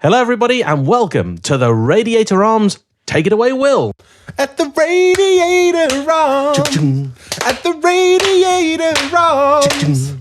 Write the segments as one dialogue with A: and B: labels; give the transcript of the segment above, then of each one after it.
A: Hello, everybody, and welcome to the Radiator Arms. Take it away, Will.
B: At the Radiator Arms. At the Radiator Arms.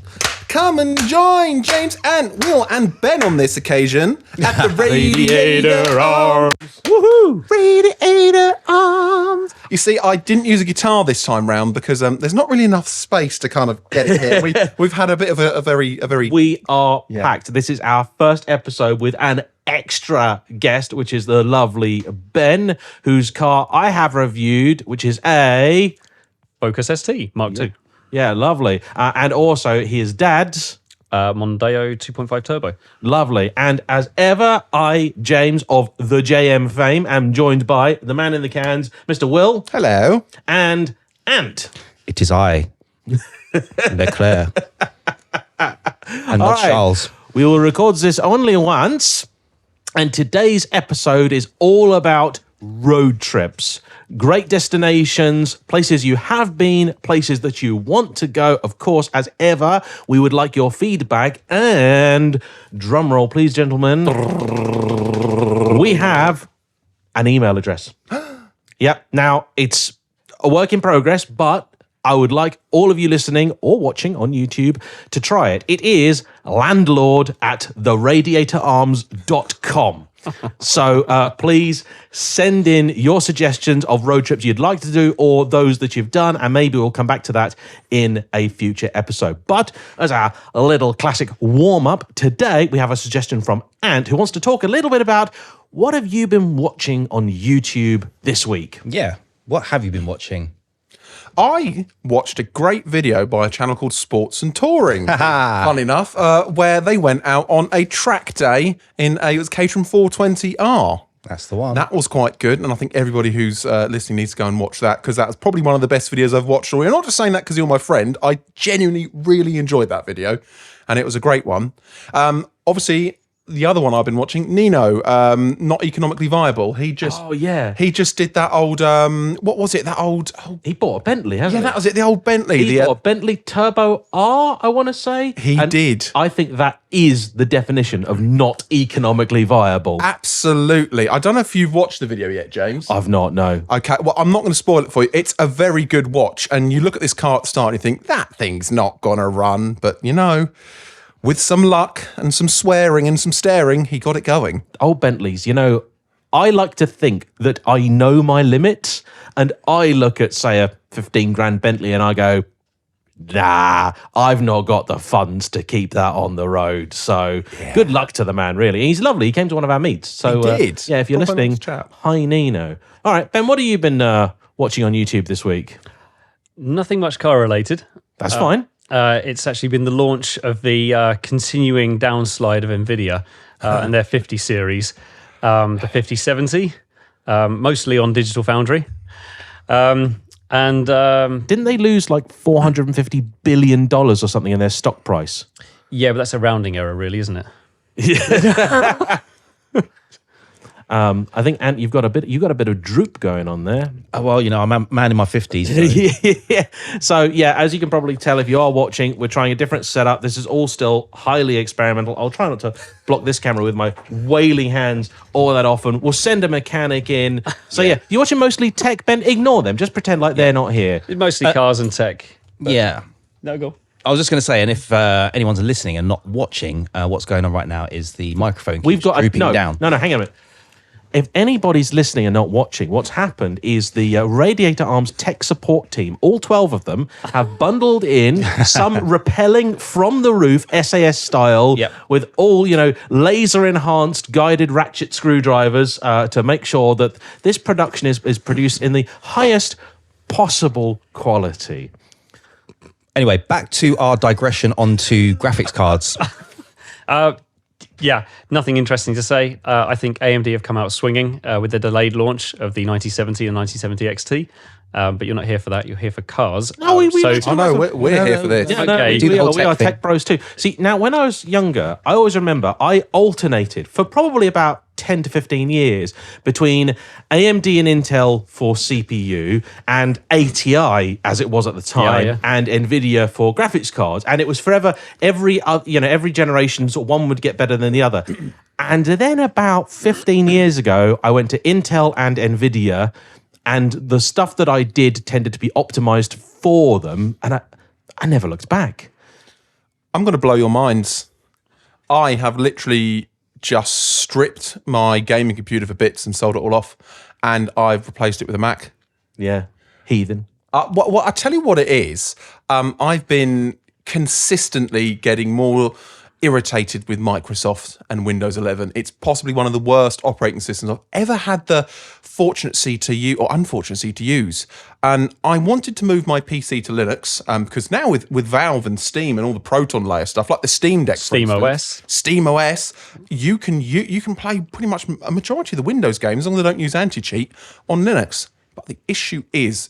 B: Come and join James and Will and Ben on this occasion at the Radiator Arms.
A: Woohoo!
B: Radiator Arms. You see, I didn't use a guitar this time round because there's not really enough space to kind of get it here. We've had a bit of a very.
A: We are packed. This is our first episode with an extra guest, which is the lovely Ben, whose car I have reviewed, which is a
C: Focus ST Mark II.
A: Yeah, lovely. And also his dad's
C: Mondeo 2.5 Turbo.
A: Lovely. And as ever, I, James of the JayEmm fame, am joined by the man in the cans, Mr. Will.
B: Hello.
A: And Ant.
D: It is I, Leclerc, and not Charles.
A: We will record this only once, and today's episode is all about road trips. Great destinations, places you have been, places that you want to go. Of course, as ever, we would like your feedback. And drum roll, please, gentlemen. We have an email address. Yep. Now, it's a work in progress, but I would like all of you listening or watching on YouTube to try it. It is landlord@theradiatorarms.com. So please send in your suggestions of road trips you'd like to do or those that you've done, and maybe we'll come back to that in a future episode. But as our little classic warm-up, today we have a suggestion from Ant, who wants to talk a little bit about what have you been watching on YouTube this week?
D: Yeah. What have you been watching?
B: I watched a great video by a channel called SPORTZNTOURING, fun enough, where they went out on a track day in it was Caterham 420R.
D: That's the one.
B: That was quite good, and I think everybody who's listening needs to go and watch that, because that's probably one of the best videos I've watched all year. I'm not just saying that because you're my friend. I genuinely really enjoyed that video, and it was a great one. Obviously, the other one I've been watching, Nino, not economically viable. He just did that old what was it? That old
A: he bought a Bentley, hasn't he?
B: Yeah, that was it. The old Bentley.
A: He bought a Bentley Turbo R, I want to say.
B: He did.
A: I think that is the definition of not economically viable.
B: Absolutely. I don't know if you've watched the video yet, James.
A: I've not, no.
B: Okay, well, I'm not going to spoil it for you. It's a very good watch, and you look at this car at the start and you think, that thing's not going to run, but you know, with some luck and some swearing and some staring, he got it going.
A: Old Bentleys, you know, I like to think that I know my limits, and I look at, say, a 15 grand Bentley and I go, nah, I've not got the funds to keep that on the road. So good luck to the man, really. He's lovely. He came to one of our meets. So,
B: he did.
A: Yeah, if you're listening, hi, Nino. All right, Ben, what have you been watching on YouTube this week?
C: Nothing much car related.
A: That's fine.
C: It's actually been the launch of the continuing downslide of NVIDIA and their 50 series, the 5070, mostly on Digital Foundry. And
A: didn't they lose like $450 billion or something in their stock price?
C: Yeah, but that's a rounding error, really, isn't it?
A: Yeah. I think, Ant, you've got a bit of droop going on there.
D: Oh, well, you know, I'm a man in my 50s. So.
A: Yeah. So, yeah, as you can probably tell if you are watching, we're trying a different setup. This is all still highly experimental. I'll try not to block this camera with my wailing hands all that often. We'll send a mechanic in. So, yeah, you're watching mostly tech, Ben. Ignore them. Just pretend like they're not here.
C: Mostly cars and tech.
D: Yeah.
C: No, go.
D: I was just going to say, and if anyone's listening and not watching, what's going on right now is the microphone keeps drooping down.
A: No, hang on a minute. If anybody's listening and not watching, what's happened is the Radiator Arms tech support team, all 12 of them, have bundled in some rappelling from the roof, SAS style, with all, you know, laser-enhanced guided ratchet screwdrivers to make sure that this production is produced in the highest possible quality.
D: Anyway, back to our digression onto graphics cards.
C: Yeah, nothing interesting to say. I think AMD have come out swinging with the delayed launch of the 9070 and 9070 XT. But you're not here for that. You're here for cars.
A: No,
B: we're here for this.
A: Yeah,
C: okay.
A: We are tech bros too. See, now when I was younger, I always remember I alternated for probably about 10 to 15 years between AMD and Intel for CPU and ATI, as it was at the time, and NVIDIA for graphics cards. And it was forever, every generation, sort of one would get better than the other. And then about 15 years ago, I went to Intel and NVIDIA, and the stuff that I did tended to be optimized for them, and I never looked back.
B: I'm going to blow your minds. I have literally just stripped my gaming computer for bits and sold it all off, and I've replaced it with a Mac.
A: Yeah, heathen.
B: Well, I tell you what it is. I've been consistently getting more irritated with Microsoft and Windows 11. It's possibly one of the worst operating systems I've ever had the fortunacy to use, or unfortunacy to use. And I wanted to move my PC to Linux because now with Valve and Steam and all the Proton layer stuff, like the Steam Deck,
C: Steam OS,
B: you can play pretty much a majority of the Windows games as long as they don't use anti-cheat on Linux. But the issue is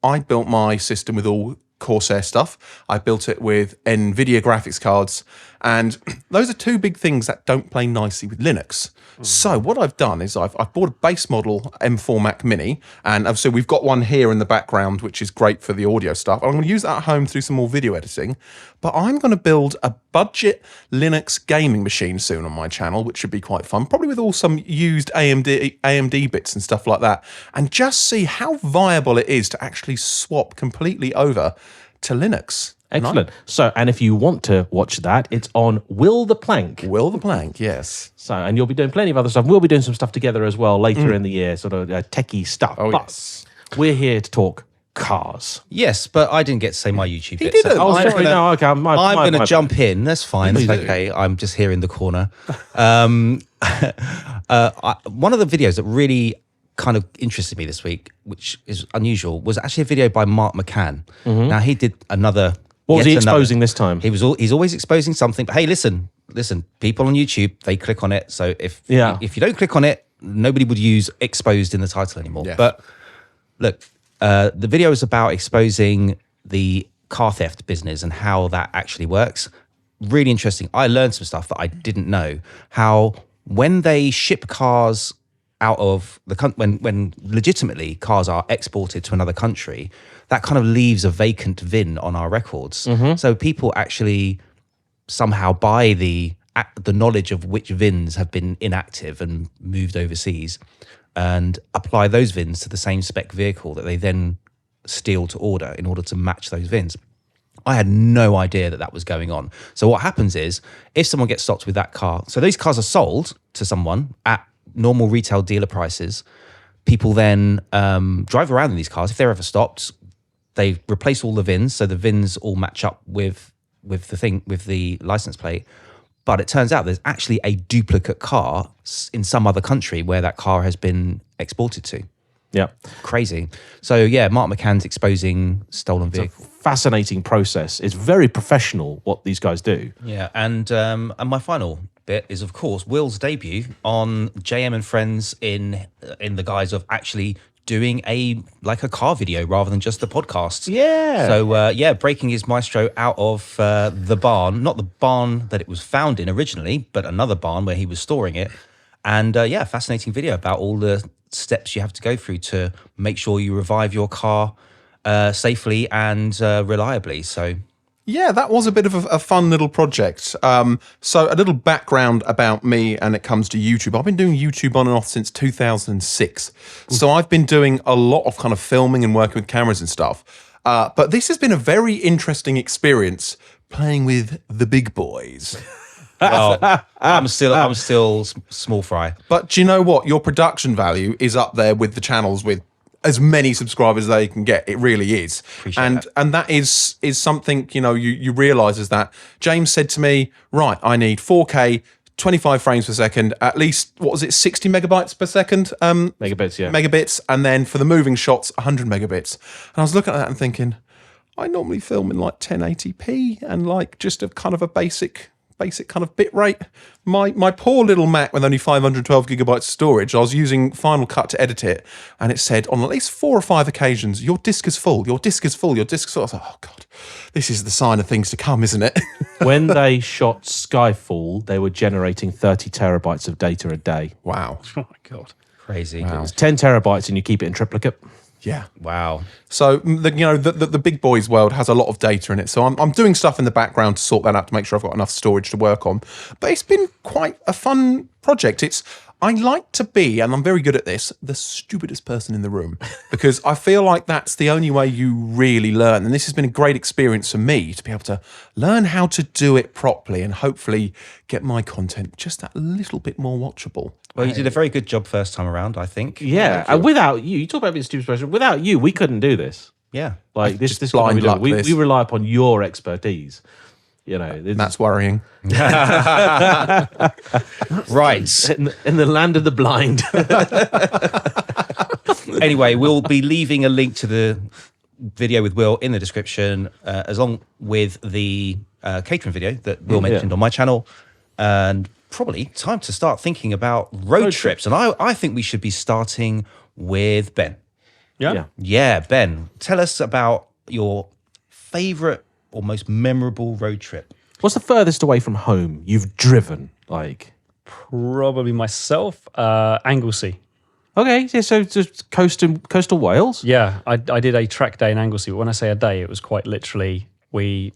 B: I built my system with all Corsair stuff. I built it with NVIDIA graphics cards, and those are two big things that don't play nicely with Linux. So what I've done is I've bought a base model M4 Mac Mini, and so we've got one here in the background, which is great for the audio stuff. I'm going to use that at home to do some more video editing, but I'm going to build a budget Linux gaming machine soon on my channel, which should be quite fun, probably with all some used AMD bits and stuff like that, and just see how viable it is to actually swap completely over to Linux.
A: Excellent. So, and if you want to watch that, it's on Will the Plank.
B: Will the Plank, yes.
A: So, and you'll be doing plenty of other stuff. We'll be doing some stuff together as well later in the year, sort of techie stuff.
B: Oh,
A: but
B: yes.
A: We're here to talk cars.
D: Yes, but I didn't get to say my YouTube bit.
B: didn't.
A: Oh, sorry. No, okay.
D: I'm going to jump in. That's fine. It's okay. I'm just here in the corner. One of the videos that really kind of interested me this week, which is unusual, was actually a video by Mark McCann. Now, he did another...
A: What was he exposing this time?
D: He's always exposing something. But hey, listen, people on YouTube, they click on it. So if you don't click on it, nobody would use exposed in the title anymore. Yeah. But look, the video is about exposing the car theft business and how that actually works. Really interesting. I learned some stuff that I didn't know. How when they ship cars out of the country, when legitimately cars are exported to another country, that kind of leaves a vacant VIN on our records. So people actually somehow buy the knowledge of which VINs have been inactive and moved overseas and apply those VINs to the same spec vehicle that they then steal to order in order to match those VINs. I had no idea that was going on. So what happens is if someone gets stopped with that car, so these cars are sold to someone at normal retail dealer prices. People then drive around in these cars. If they're ever stopped, they replace all the VINs, so the VINs all match up with the license plate. But it turns out there's actually a duplicate car in some other country where that car has been exported to.
A: Yeah.
D: Crazy. So yeah, Mark McCann's exposing stolen vehicles.
A: Fascinating process. It's very professional what these guys do.
D: Yeah, and my final bit is, of course, Will's debut on JayEmm and Friends in the guise of actually doing a car video rather than just the podcast.
A: Yeah.
D: So breaking his Maestro out of the barn, not the barn that it was found in originally, but another barn where he was storing it. And fascinating video about all the steps you have to go through to make sure you revive your car safely and reliably. So
B: yeah, that was a bit of a fun little project. So a little background about me and it comes to YouTube. I've been doing YouTube on and off since 2006. So I've been doing a lot of kind of filming and working with cameras and stuff. But this has been a very interesting experience playing with the big boys.
D: Well, I'm still small fry.
B: But do you know what? Your production value is up there with the channels with as many subscribers as they can get. It really is. And that is something, you realise is that James said to me, right, I need 4K, 25 frames per second, at least, 60 megabytes per second?
A: Megabits, yeah.
B: Megabits. And then for the moving shots, 100 megabits. And I was looking at that and thinking, I normally film in 1080p and just a kind of a basic basic kind of bit rate. My poor little Mac with only 512 gigabytes of storage, I was using Final Cut to edit it, and it said on at least 4 or 5 occasions, your disk is full, your disk is full, your disk is full. I was like, oh God, this is the sign of things to come, isn't it?
A: When they shot Skyfall, they were generating 30 terabytes of data a day.
B: Wow.
C: Oh my God.
D: Crazy.
B: Wow.
A: It's 10 terabytes and you keep it in triplicate.
B: Yeah.
D: Wow.
B: So the big boys world has a lot of data in it. So I'm doing stuff in the background to sort that out to make sure I've got enough storage to work on. But it's been quite a fun project. I like to be, and I'm very good at this, the stupidest person in the room, because I feel like that's the only way you really learn. And this has been a great experience for me to be able to learn how to do it properly and hopefully get my content just that little bit more watchable.
D: Well, you did a very good job first time around, I think.
A: Yeah, and without you talk about being a stupid person. Without you, we couldn't do this.
D: Yeah.
A: Like this
B: just
A: what we
B: blind
A: do.
B: luck
A: We
B: this.
A: rely upon your expertise. You know,
B: That's worrying.
D: Right.
A: in the land of the blind.
D: Anyway, we'll be leaving a link to the video with Will in the description, along with the catering video that Will mentioned on my channel. And probably time to start thinking about road trips. And I think we should be starting with Ben. Yeah, Ben, tell us about your favourite or most memorable road trip.
A: What's the furthest away from home you've driven? Like,
C: Probably myself, Anglesey.
A: okay, yeah, so just coastal Wales.
C: Yeah, I did a track day in Anglesey. But when I say a day, it was quite literally, we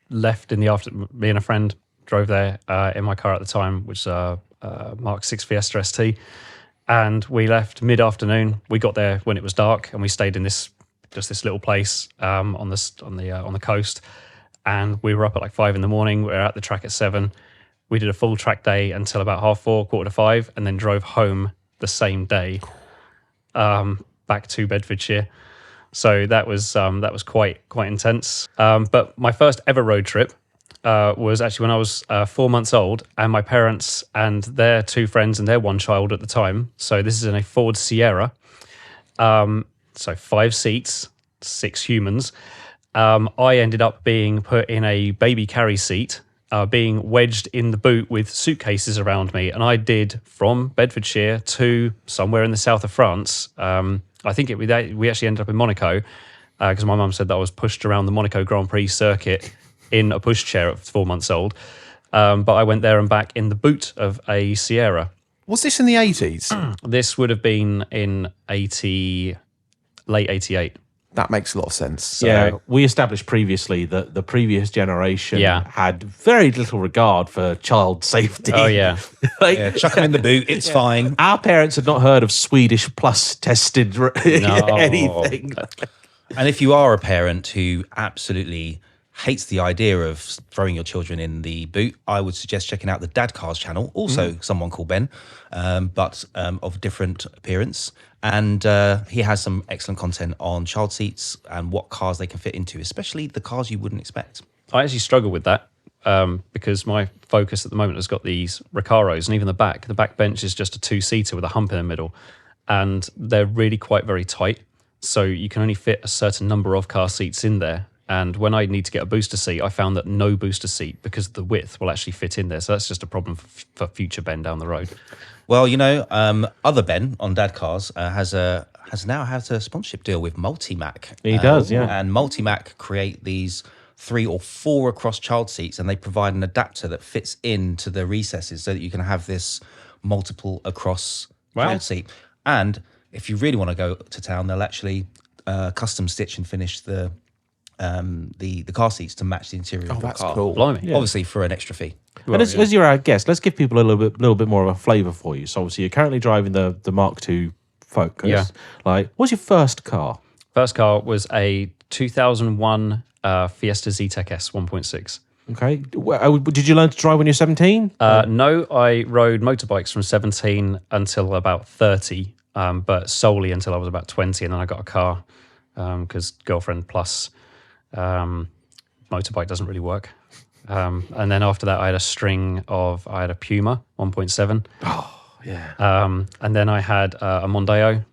C: left in the afternoon. Me and a friend drove there in my car at the time, which is Mark 6 Fiesta ST. And we left mid-afternoon. We got there when it was dark, and we stayed in this little place on the coast. And we were up at like 5 a.m. We were at the track at 7. We did a full track day until about 4:30, 4:45, and then drove home the same day back to Bedfordshire. So that was quite intense. But my first ever road trip was actually when I was 4 months old, and my parents and their 2 friends and their 1 child at the time. So this is in a Ford Sierra. So 5 seats, 6 humans. I ended up being put in a baby carry seat, being wedged in the boot with suitcases around me. And I did from Bedfordshire to somewhere in the south of France. I think we actually ended up in Monaco because my mum said that I was pushed around the Monaco Grand Prix circuit in a pushchair at 4 months old. But I went there and back in the boot of a Sierra.
B: Was this in the 80s?
C: This would have been in late 88.
B: That makes a lot of sense.
A: So we established previously that the previous generation had very little regard for child safety.
C: Oh, yeah.
D: Chuck them in the boot, it's fine.
A: Our parents had not heard of Swedish Plus tested anything.
D: And if you are a parent who absolutely hates the idea of throwing your children in the boot, I would suggest checking out the Dad Cars channel, also someone called Ben, but of different appearance. And he has some excellent content on child seats and what cars they can fit into, especially the cars you wouldn't expect.
C: I actually struggle with that because my Focus at the moment has got these Recaros, and even the back bench is just a 2-seater with a hump in the middle, and they're really quite very tight. So you can only fit a certain number of car seats in there. And when I need to get a booster seat, I found that no booster seat, because of the width, will actually fit in there. So that's just a problem for future Ben down the road.
D: Well, other Ben on Dad Cars has now had a sponsorship deal with Multimac.
A: He does, yeah.
D: And Multimac create these 3 or 4 across child seats, and they provide an adapter that fits into the recesses so that you can have this multiple across child seat. And if you really want to go to town, they'll actually custom stitch and finish the car seats to match the interior of the
B: that's
D: car.
B: cool.
C: Blimey.
A: Yeah.
D: Obviously for an extra fee.
A: And as you're our guest, let's give people a little bit more of a flavour for you. So obviously you're currently driving the Mark II Focus. Yeah. Like, what's your first car?
C: First car was a 2001 Fiesta Z-Tech S 1.6.
A: Okay. Did you learn to drive when you're 17?
C: No, I rode motorbikes from 17 until about 30, but solely until I was about 20, and then I got a car because girlfriend plus motorbike doesn't really work. And then after that, I had a Puma 1.7.
A: Oh, yeah.
C: And then I had a Mondeo,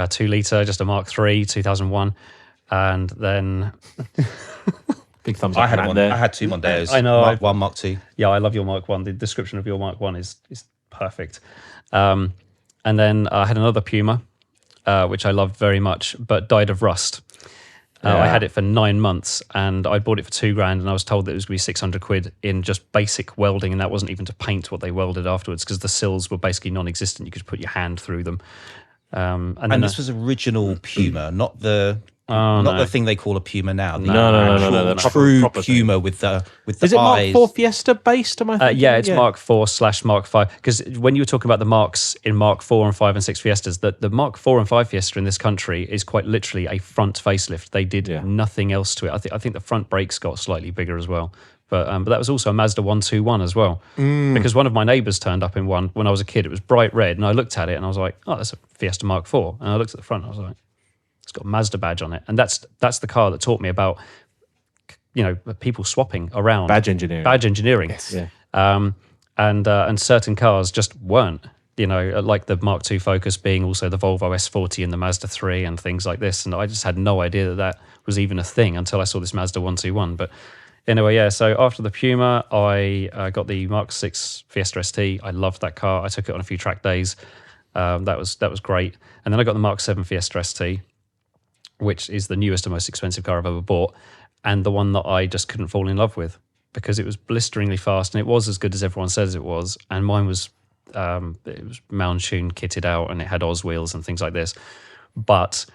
C: 2 litre, just a Mark III, 2001. And then
A: Big thumbs up.
D: I had
A: man
D: one.
A: there.
D: I had two Mondeos.
C: I know.
D: Mark 1, Mark 2.
C: Yeah, I love your Mark 1. The description of your Mark 1 is perfect. And then I had another Puma, which I loved very much, but died of rust. I had it for 9 months, and I bought it for £2,000, and I was told that it was going to be 600 quid in just basic welding, and that wasn't even to paint what they welded afterwards, because the sills were basically non-existent. You could put your hand through them. And
D: this was original Puma, not the the thing they call a Puma now. The
A: No.
D: True
A: Proper
D: Puma
A: thing.
D: with the
A: Is it
D: eyes.
A: Mark IV Fiesta based? Am I thinking?
C: yeah, it's Mark IV/Mark V. Because when you were talking about the marks in Mark IV and 5 and 6 Fiestas, the Mark IV and 5 Fiesta in this country is quite literally a front facelift. They did nothing else to it. I think the front brakes got slightly bigger as well. But that was also a Mazda 121 as well. Because one of my neighbours turned up in one when I was a kid. It was bright red, and I looked at it and I was like, oh, that's a Fiesta Mark IV. And I looked at the front and I was like, it's got a Mazda badge on it. And that's the car that taught me about, people swapping around.
A: Badge engineering.
C: Yes.
A: Yeah.
C: And certain cars just weren't, like the Mark II Focus being also the Volvo S40 and the Mazda 3 and things like this. And I just had no idea that was even a thing until I saw this Mazda 121. But anyway, yeah, so after the Puma, I got the Mark VI Fiesta ST. I loved that car. I took it on a few track days. That was great. And then I got the Mark VII Fiesta ST, which is the newest and most expensive car I've ever bought, and the one that I just couldn't fall in love with because it was blisteringly fast and it was as good as everyone says it was. And mine was, it was Mountune kitted out and it had Oz wheels and things like this, but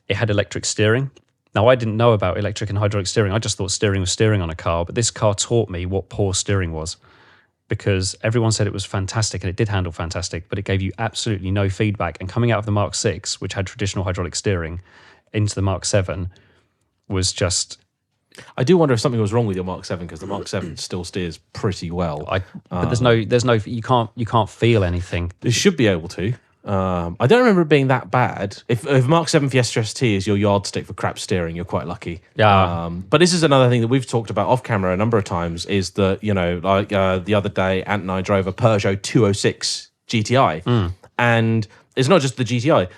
C: it had electric steering. Now, I didn't know about electric and hydraulic steering. I just thought steering was steering on a car, but this car taught me what poor steering was, because everyone said it was fantastic and it did handle fantastic, but it gave you absolutely no feedback. And coming out of the Mark VI, which had traditional hydraulic steering, into the Mark VII was just...
A: I do wonder if something was wrong with your Mark VII, because the Mark VII still steers pretty well.
C: But there's no, you can't feel anything.
A: It should be able to. I don't remember it being that bad. If Mark VII Fiesta ST is your yardstick for crap steering, you're quite lucky.
C: Yeah.
A: But this is another thing that we've talked about off camera a number of times, is that, the other day, Ant and I drove a Peugeot 206 GTI. And it's not just the GTI.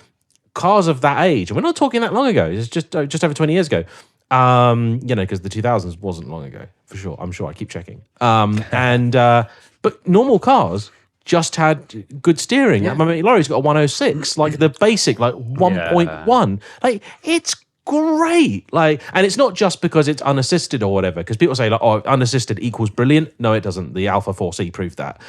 A: Cars of that age, and we're not talking that long ago, it's just over 20 years ago, because the 2000s wasn't long ago, for sure. I'm sure, I keep checking. But normal cars just had good steering. I mean, Laurie's got a 106, like the basic, like 1.1. Like, it's great. Like, and it's not just because it's unassisted or whatever, because people say, like, oh, unassisted equals brilliant. No, it doesn't. The Alpha 4C proved that.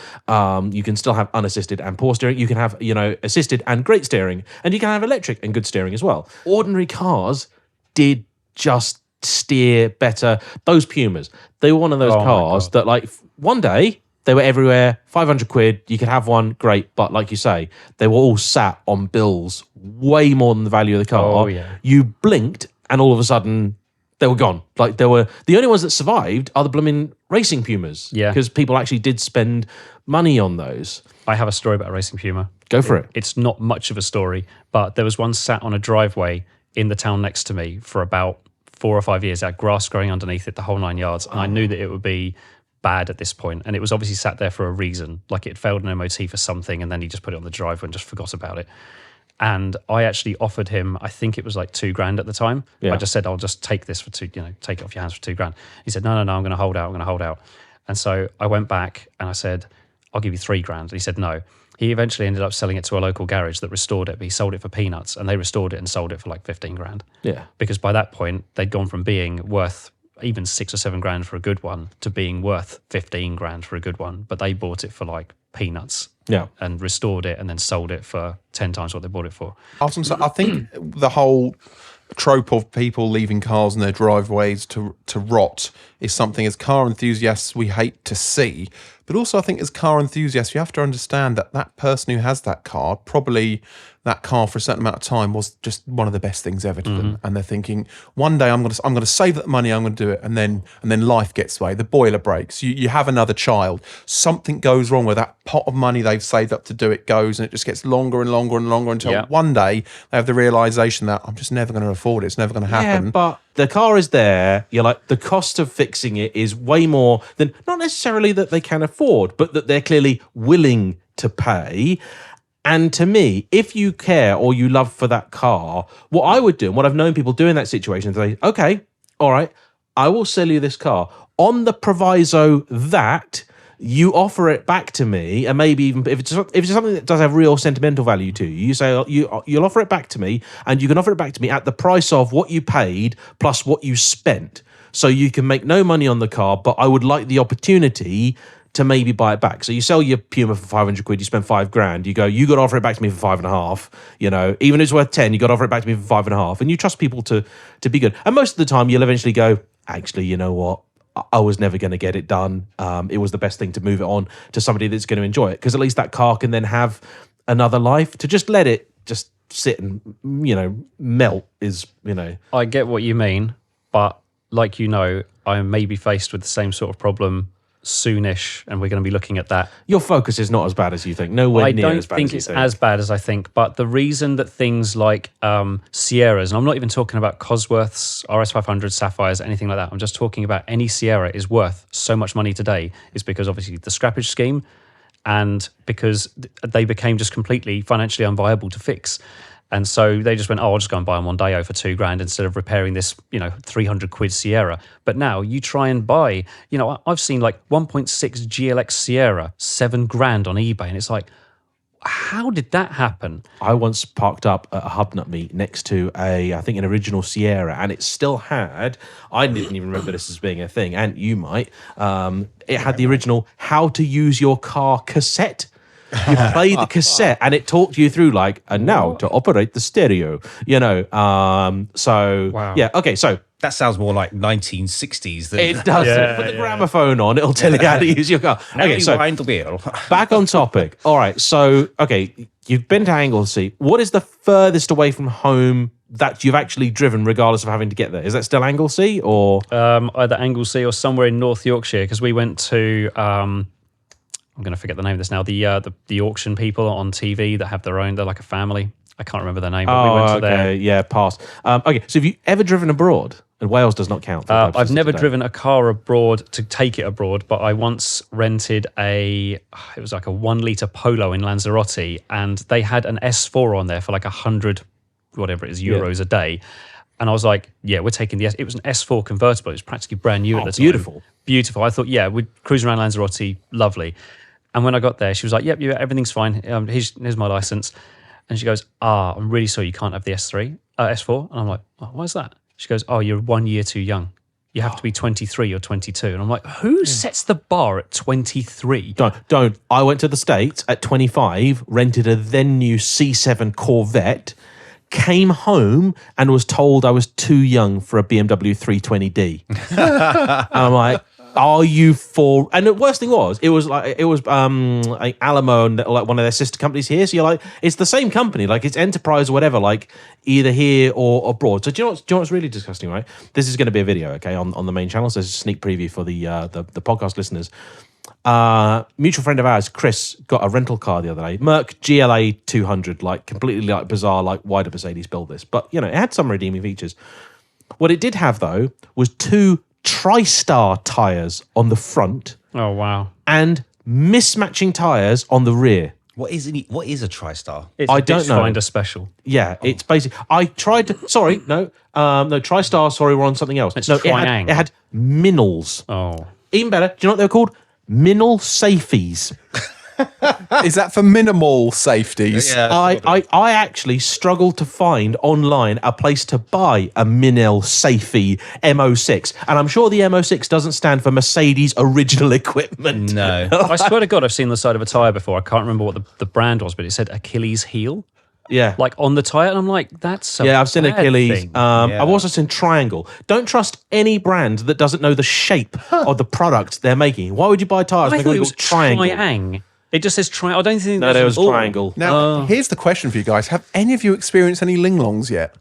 A: You can still have unassisted and poor steering. You can have, assisted and great steering, and you can have electric and good steering as well. Ordinary cars did just steer better. Those Pumas, they were one of those cars that, like, one day they were everywhere, 500 quid, you could have one, great. But like you say, they were all sat on bills way more than the value of the car.
C: Oh, yeah.
A: You blinked and all of a sudden they were gone. Like, the only ones that survived are the blooming racing Pumas.
C: Yeah.
A: Because people actually did spend money on those.
C: I have a story about a racing Puma.
A: Go for it.
C: It's not much of a story, but there was one sat on a driveway in the town next to me for about 4 or 5 years. It had grass growing underneath it, the whole 9 yards. And I knew that it would be bad at this point, and it was obviously sat there for a reason. Like, it failed an MOT for something, and then he just put it on the driveway and just forgot about it. And I actually offered him, I think it was like $2,000 at the time.
A: Yeah.
C: I just said, I'll just take this for take it off your hands for $2,000. He said, no, I'm going to hold out. And so I went back and I said, I'll give you $3,000. And he said no. He eventually ended up selling it to a local garage that restored it, but he sold it for peanuts, and they restored it and sold it for like $15,000.
A: Yeah.
C: Because by that point, they'd gone from being worth even $6,000 or $7,000 for a good one to being worth $15,000 for a good one. But they bought it for like peanuts.
A: Yeah.
C: And restored it and then sold it for 10 times what they bought it for.
B: I think the whole trope of people leaving cars in their driveways to rot is something, as car enthusiasts, we hate to see. But also, I think as car enthusiasts, you have to understand that that person who has that car, probably that car for a certain amount of time was just one of the best things ever to them. And they're thinking, one day I'm going to save that money, I'm going to do it, and then life gets away. The boiler breaks. You have another child. Something goes wrong with that pot of money they've saved up to do it goes, and it just gets longer and longer and longer until one day they have the realization that I'm just never going to afford it. It's never going to happen.
A: Yeah, but the car is there. You're like, the cost of fixing it is way more than, not necessarily that they can afford, but that they're clearly willing to pay. And to me, if you care or you love for that car, what I would do, and what I've known people do in that situation, is say, okay, all right, I will sell you this car on the proviso that you offer it back to me, and maybe even if it's something that does have real sentimental value to you, you say you'll offer it back to me, and you can offer it back to me at the price of what you paid plus what you spent. So you can make no money on the car, but I would like the opportunity to maybe buy it back. So you sell your Puma for 500 quid, you spend $5,000, you go, you got to offer it back to me for 5.5. You know, even if it's worth 10, you got to offer it back to me for 5.5. And you trust people to be good. And most of the time, you'll eventually go, actually, you know what? I was never going to get it done. It was the best thing to move it on to somebody that's going to enjoy it, because at least that car can then have another life. To just let it just sit and, you know, melt is, you know.
C: I get what you mean, but like, you know, I may be faced with the same sort of problem soonish, and we're going to be looking at that.
A: Your Focus is not as bad as you think. Nowhere near as bad as you think. I don't think it's
C: as bad as I think, but the reason that things like Sierras, and I'm not even talking about Cosworths, RS500s, Sapphires, anything like that, I'm just talking about any Sierra is worth so much money today, is because obviously the scrappage scheme, and because they became just completely financially unviable to fix. And so they just went, oh, I'll just go and buy them on Dayo for $2,000 instead of repairing this, you know, 300 quid Sierra. But now you try and buy, you know, I've seen like 1.6 GLX Sierra, $7,000 on eBay. And it's like, how did that happen?
A: I once parked up at a Hubnut meet next to I think an original Sierra, and it still had, I didn't even remember this as being a thing, and you might, it had the original How to Use Your Car cassette. You played the cassette and it talked you through like, and now to operate the stereo, you know. So
C: wow.
A: Yeah, okay, so
D: that sounds more like 1960s.
A: It does.
C: Yeah,
A: Put the gramophone on, it'll tell you how to use your car. Okay, so
D: wind the wheel.
A: back on topic. All right, so okay, you've been to Anglesey. What is the furthest away from home that you've actually driven, regardless of having to get there? Is that still Anglesey or
C: either Anglesey or somewhere in North Yorkshire? Because we went to I'm going to forget the name of this now. The auction people on TV that have their own. They're like a family. I can't remember their name. But we went to
A: okay,
C: their,
A: yeah, pass. Okay, so have you ever driven abroad? And Wales does not count.
C: I've never driven a car abroad to take it abroad, but I once rented it was like a 1 litre Polo in Lanzarote, and they had an S4 on there for like 100, whatever it is, euros a day. And I was like, yeah, we're taking the it was an S4 convertible. It was practically brand new at the time. Beautiful. I thought, yeah, we'd cruise around Lanzarote, lovely. And when I got there, she was like, yep, everything's fine. Here's my license. And she goes, I'm really sorry you can't have the S4. And I'm like, oh, why is that? She goes, oh, you're 1 year too young. You have to be 23 or 22. And I'm like, who sets the bar at 23?
A: Don't. I went to the States at 25, rented a then new C7 Corvette, came home and was told I was too young for a BMW 320D. And I'm like, are you for? And the worst thing was, it was like Alamo and like one of their sister companies here. So you're like, it's the same company, like it's Enterprise or whatever, like either here or abroad. So do you know what's really disgusting, right? This is going to be a video, okay, on the main channel. So it's a sneak preview for the podcast listeners. Mutual friend of ours, Chris, got a rental car the other day, Merc GLA 200, like completely like bizarre, like why did Mercedes build this? But you know, it had some redeeming features. What it did have though was 2 TriStar tyres on the front.
C: Oh wow!
A: And mismatching tyres on the rear.
D: What is a TriStar?
C: It's I don't know. Find a special.
A: Yeah, it's basically. I tried to. Sorry, no, TriStar. Sorry, we're on something else.
C: It's
A: no,
C: Triang.
A: it had Minnals.
C: Oh,
A: even better. Do you know what they were called? Minnal Safies.
B: Is that for minimal safeties?
D: Yeah,
A: I actually struggled to find online a place to buy a Minnal Safie M06, and I'm sure the M06 doesn't stand for Mercedes Original Equipment.
D: No.
C: I swear to God, I've seen the side of a tyre before. I can't remember what the brand was, but it said Achilles heel.
A: Yeah.
C: Like on the tyre, and I'm like, that's a
A: I've seen Achilles.
C: thing.
A: I've also seen Triangle. Don't trust any brand that doesn't know the shape of the product they're making. Why would you buy tyres?
C: I thought it was
A: Triangle.
C: Triang. It just says Triangle. I don't think
A: no, there was Triangle.
B: Now, here's the question for you guys. Have any of you experienced any linglongs yet?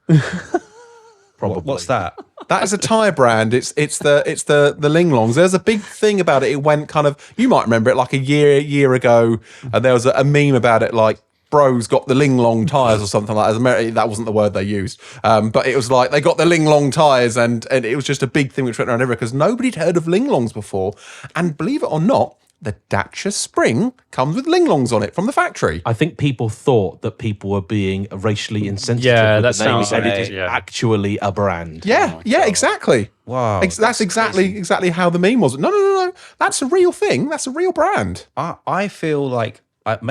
A: Probably.
D: What's that?
B: That is a tyre brand. It's the linglongs. There's a big thing about it. It went kind of, you might remember it like a year ago, and there was a meme about it like, bros got the linglong tyres or something like that. That wasn't the word they used. But it was like they got the linglong tyres, and it was just a big thing which went around everywhere because nobody'd heard of linglongs before. And believe it or not, the Dacia Spring comes with linglongs on it from the factory.
A: I think people thought that people were being racially insensitive.
C: Yeah,
A: with
C: that
A: the name,
C: sounds
A: and
C: like
A: it is
C: it, yeah.
A: actually a brand.
B: Yeah, exactly.
D: Wow,
B: That's exactly how the meme was. No. That's a real thing. That's a real brand.
D: I feel like I've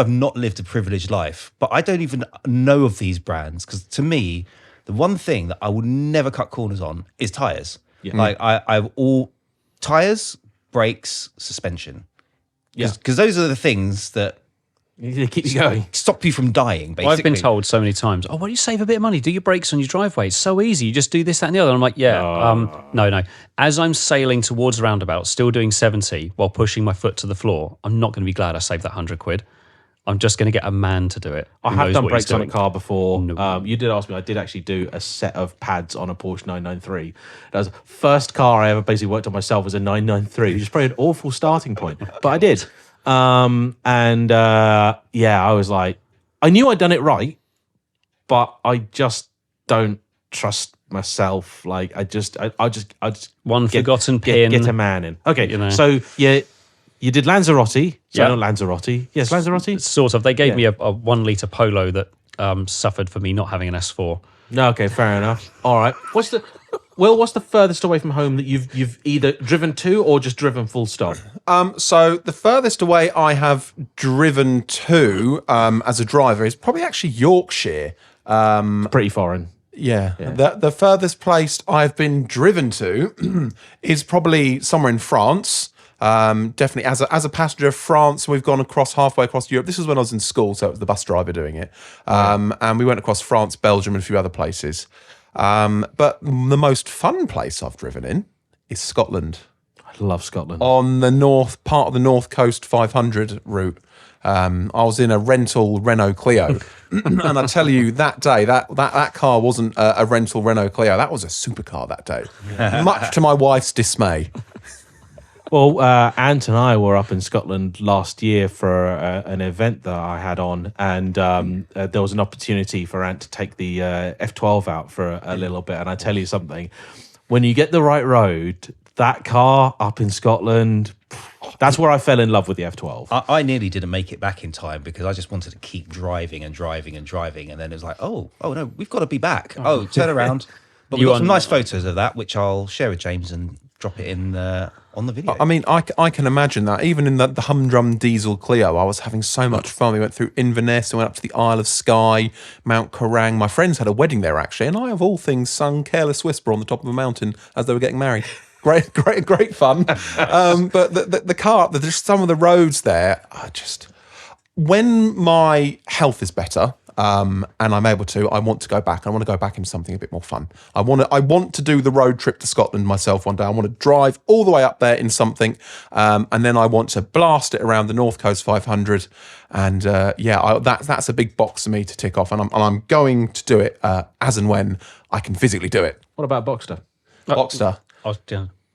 D: not lived a privileged life, but I don't even know of these brands because to me, the one thing that I would never cut corners on is tires. Yeah. Like I've all tires, brakes, suspension. Because those are the things that
A: keep you going,
D: stop you from dying. Basically,
C: I've been told so many times, "Oh, why do you save a bit of money? Do your brakes on your driveway. It's so easy. You just do this, that, and the other." And I'm like, no. As I'm sailing towards the roundabout, still doing 70 while pushing my foot to the floor, I'm not going to be glad I saved that £100. I'm just going to get a man to do it.
A: I have done brakes on a car before. No. You did ask me. I did actually do a set of pads on a Porsche 993. That was the first car I ever basically worked on myself was a 993, which is probably an awful starting point, but I did. I was like, I knew I'd done it right, but I just don't trust myself. Like I just
C: one forgotten pin.
A: Get a man in. Okay, so you did Lanzarote. Not Lanzarote. Yes, Lanzarote.
C: Sort of. They gave me a 1 litre Polo that suffered for me not having an S4.
A: No, okay, fair enough. All right. What's the furthest away from home that you've either driven to or just driven full stop?
B: So the furthest away I have driven to as a driver is probably actually Yorkshire.
A: Pretty foreign.
B: Yeah. The furthest place I've been driven to is probably somewhere in France. Definitely as a passenger of France, we've gone halfway across Europe. This was when I was in school, so it was the bus driver doing it. And we went across France, Belgium, and a few other places. But the most fun place I've driven in is Scotland.
A: I love Scotland.
B: On the north part of the North Coast 500 route. I was in a rental Renault Clio. And I tell you, that day, that car wasn't a rental Renault Clio. That was a supercar that day. Much to my wife's dismay.
A: Well, Ant and I were up in Scotland last year for an event that I had on, and there was an opportunity for Ant to take the F12 out for a little bit. And I tell you something, when you get the right road, that car up in Scotland, that's where I fell in love with the F12.
D: I nearly didn't make it back in time because I just wanted to keep driving, and then it was like, oh no, we've got to be back. Oh, turn around. But we've got some nice photos of that, which I'll share with James and drop it in on the video.
B: I mean, I can imagine that. Even in the humdrum diesel Clio, I was having so much fun. We went through Inverness, we went up to the Isle of Skye, Mount Kerrang. My friends had a wedding there, actually, and I, of all things, sung Careless Whisper on the top of a mountain as they were getting married. Great fun. But the car, just some of the roads there, are just... When my health is better... and I'm able to, I want to go back. I want to go back into something a bit more fun. I want to do the road trip to Scotland myself one day. I want to drive all the way up there in something, and then I want to blast it around the North Coast 500. And that's a big box for me to tick off. And I'm going to do it as and when I can physically do it.
A: What about Boxster?
B: Boxster.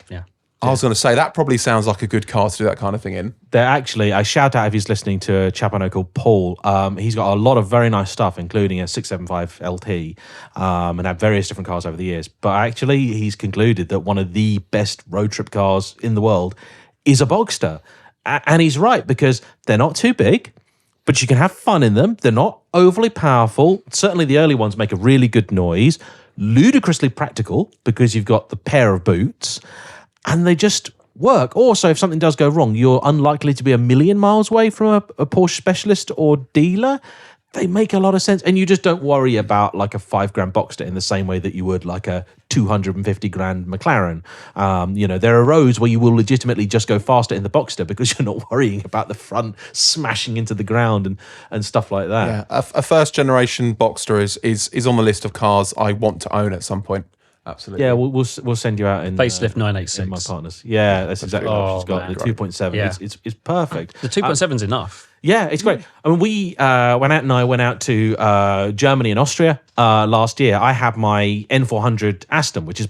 C: Yeah.
B: I was going to say, that probably sounds like a good car to do that kind of thing in.
A: They're actually, I shout out if he's listening to a chap I know called Paul. He's got a lot of very nice stuff, including a 675 LT, and had various different cars over the years. But actually, he's concluded that one of the best road trip cars in the world is a Boxster. And he's right, because they're not too big, but you can have fun in them. They're not overly powerful. Certainly the early ones make a really good noise. Ludicrously practical, because you've got the pair of boots. And they just work. Also, if something does go wrong, you're unlikely to be a million miles away from a Porsche specialist or dealer. They make a lot of sense. And you just don't worry about like a $5,000 Boxster in the same way that you would like a $250,000 McLaren. There are roads where you will legitimately just go faster in the Boxster because you're not worrying about the front smashing into the ground and stuff like that.
B: Yeah, a first generation Boxster is on the list of cars I want to own at some point. Absolutely.
A: Yeah, we'll send you out in
C: facelift 986.
A: In my partners. Yeah, that's exactly what she's got.
C: Man.
A: The 2.7.
C: Yeah.
A: It's perfect.
C: The 2.7's enough.
A: Yeah, it's great. I mean, when Ant and I went out to Germany and Austria last year, I had my N400 Aston, which is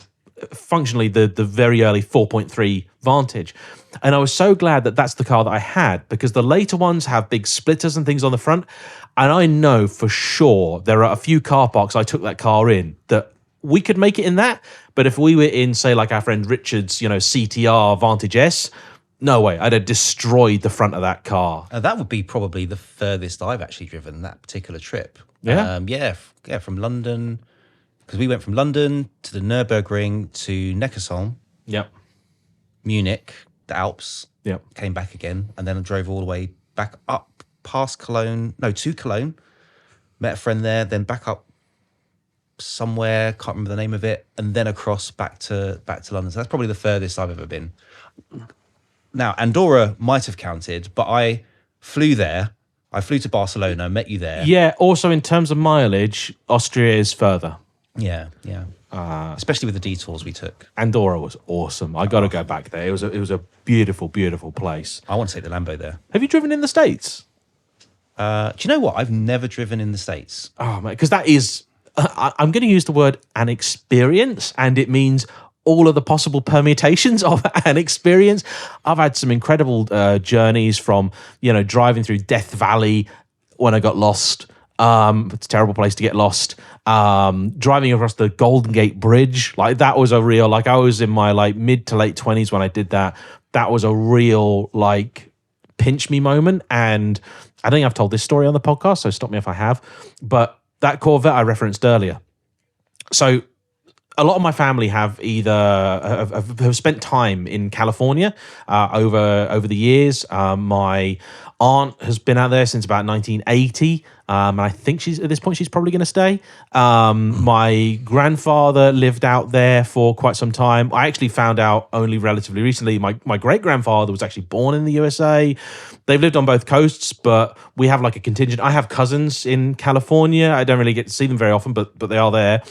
A: functionally the very early 4.3 Vantage. And I was so glad that that's the car that I had, because the later ones have big splitters and things on the front. And I know for sure there are a few car parks I took that car in that we could make it in that, but if we were in, say, like our friend Richard's, CTR Vantage S, No way. I'd have destroyed the front of that car.
D: That would be probably the furthest I've actually driven that particular trip.
A: Yeah?
D: Yeah, from London, because we went from London to the Nürburgring to Neckarsulm,
A: Yep.
D: Munich, the Alps,
A: Yep.
D: came back again, and then I drove all the way back up past Cologne, to Cologne, met a friend there, then back up somewhere, can't remember the name of it, and then across back to London. So that's probably the furthest I've ever been. Now, Andorra might have counted, but I flew there. I flew to Barcelona, met you there.
A: Yeah, also in terms of mileage, Austria is further.
D: Yeah. Especially with the detours we took.
A: Andorra was awesome. I got to go back there. It was a beautiful, beautiful place.
D: I want to take the Lambo there.
A: Have you driven in the States?
D: Do you know what? I've never driven in the States.
A: Oh, man, because that is, I'm going to use the word an experience, and it means all of the possible permutations of an experience. I've had some incredible journeys from, driving through Death Valley when I got lost. It's a terrible place to get lost. Driving across the Golden Gate Bridge, like that was a real, like I was in my mid to late 20s when I did that. That was a real pinch me moment. And I don't think I've told this story on the podcast, so stop me if I have. But that Corvette I referenced earlier. So a lot of my family have have spent time in California over the years. My aunt has been out there since about 1980. And I think at this point she's probably going to stay. My grandfather lived out there for quite some time. I actually found out only relatively recently my great-grandfather was actually born in the USA. They've lived on both coasts, but we have a contingent. I have cousins in California. I don't really get to see them very often, but they are there.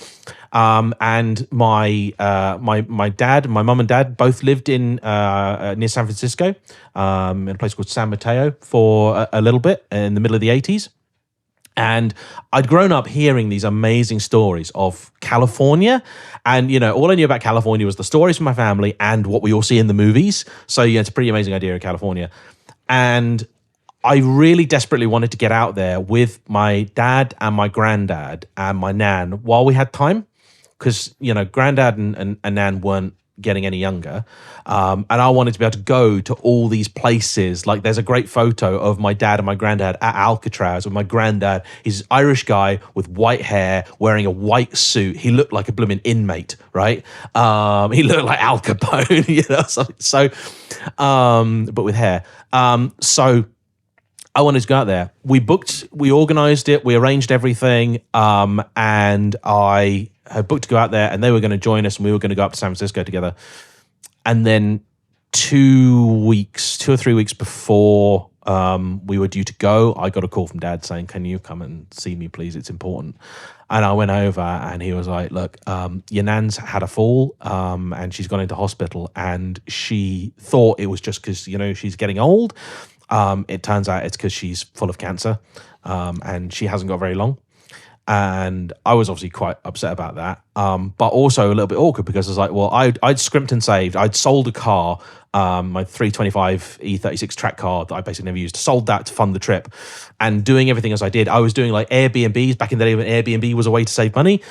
A: And my dad, my mum and dad both lived in near San Francisco, in a place called San Mateo for a little bit in the middle of the 80s. And I'd grown up hearing these amazing stories of California. And, all I knew about California was the stories from my family and what we all see in the movies. So, it's a pretty amazing idea of California. And I really desperately wanted to get out there with my dad and my granddad and my nan while we had time. Because, granddad and nan weren't getting any younger. And I wanted to be able to go to all these places. Like there's a great photo of my dad and my granddad at Alcatraz with my granddad. He's an Irish guy with white hair wearing a white suit. He looked like a blooming inmate, right? He looked like Al Capone, something. So, but with hair. So I wanted to go out there. We organized it, we arranged everything. And I had booked to go out there and they were going to join us and we were going to go up to San Francisco together. And then 2 or 3 weeks before we were due to go, I got a call from Dad saying, "Can you come and see me, please? It's important." And I went over and he was like, "Look, your nan's had a fall and she's gone into hospital and she thought it was just because, she's getting old. It turns out it's because she's full of cancer and she hasn't got very long." And I was obviously quite upset about that, but also a little bit awkward because I was like, well, I'd scrimped and saved. I'd sold a car, my 325 E36 track car that I basically never used, sold that to fund the trip. And doing everything as I did, I was doing Airbnbs back in the day when Airbnb was a way to save money,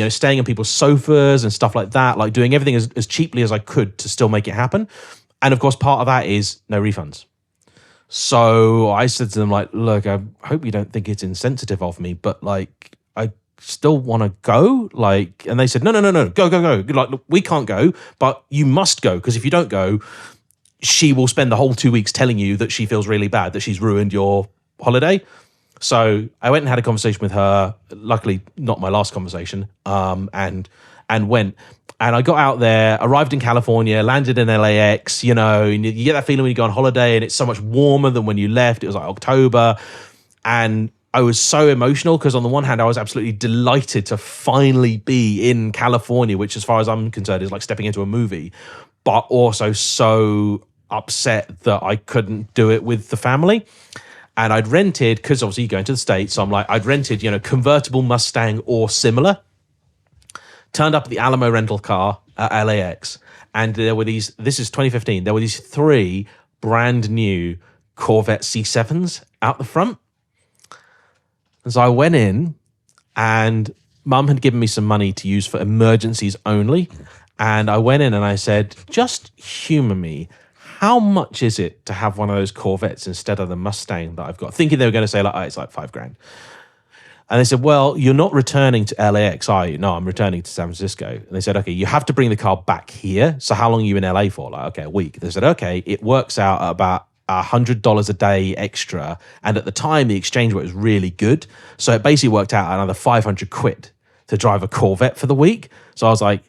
A: staying on people's sofas and stuff like that, like doing everything as cheaply as I could to still make it happen. And of course, part of that is no refunds. So I said to them, look, I hope you don't think it's insensitive of me, but I still want to go. And they said, no, go. Look, we can't go, but you must go. Because if you don't go, she will spend the whole 2 weeks telling you that she feels really bad, that she's ruined your holiday. So I went and had a conversation with her, luckily not my last conversation, and went. And I got out there, arrived in California, landed in LAX, and you get that feeling when you go on holiday and it's so much warmer than when you left. It was October. And I was so emotional because on the one hand, I was absolutely delighted to finally be in California, which as far as I'm concerned is like stepping into a movie, but also so upset that I couldn't do it with the family. And I'd rented, because obviously you go into the States, so I'd rented, convertible Mustang or similar. Turned up at the Alamo rental car at LAX, and there were this is 2015, there were these 3 brand new Corvette C7s out the front. And so I went in, and Mum had given me some money to use for emergencies only. And I went in and I said, just humor me. how much is it to have one of those Corvettes instead of the Mustang that I've got? Thinking they were going to say, like, oh, it's like $5,000. And they said, well, you're not returning to LAX, are you? No, I'm returning to San Francisco. And they said, okay, you have to bring the car back here. So how long are you in LA for? Like, okay, a week. They said, okay, it works out at about $100 a day extra. And at the time, the exchange rate was really good. So it basically worked out another 500 quid to drive a Corvette for the week. So I was like,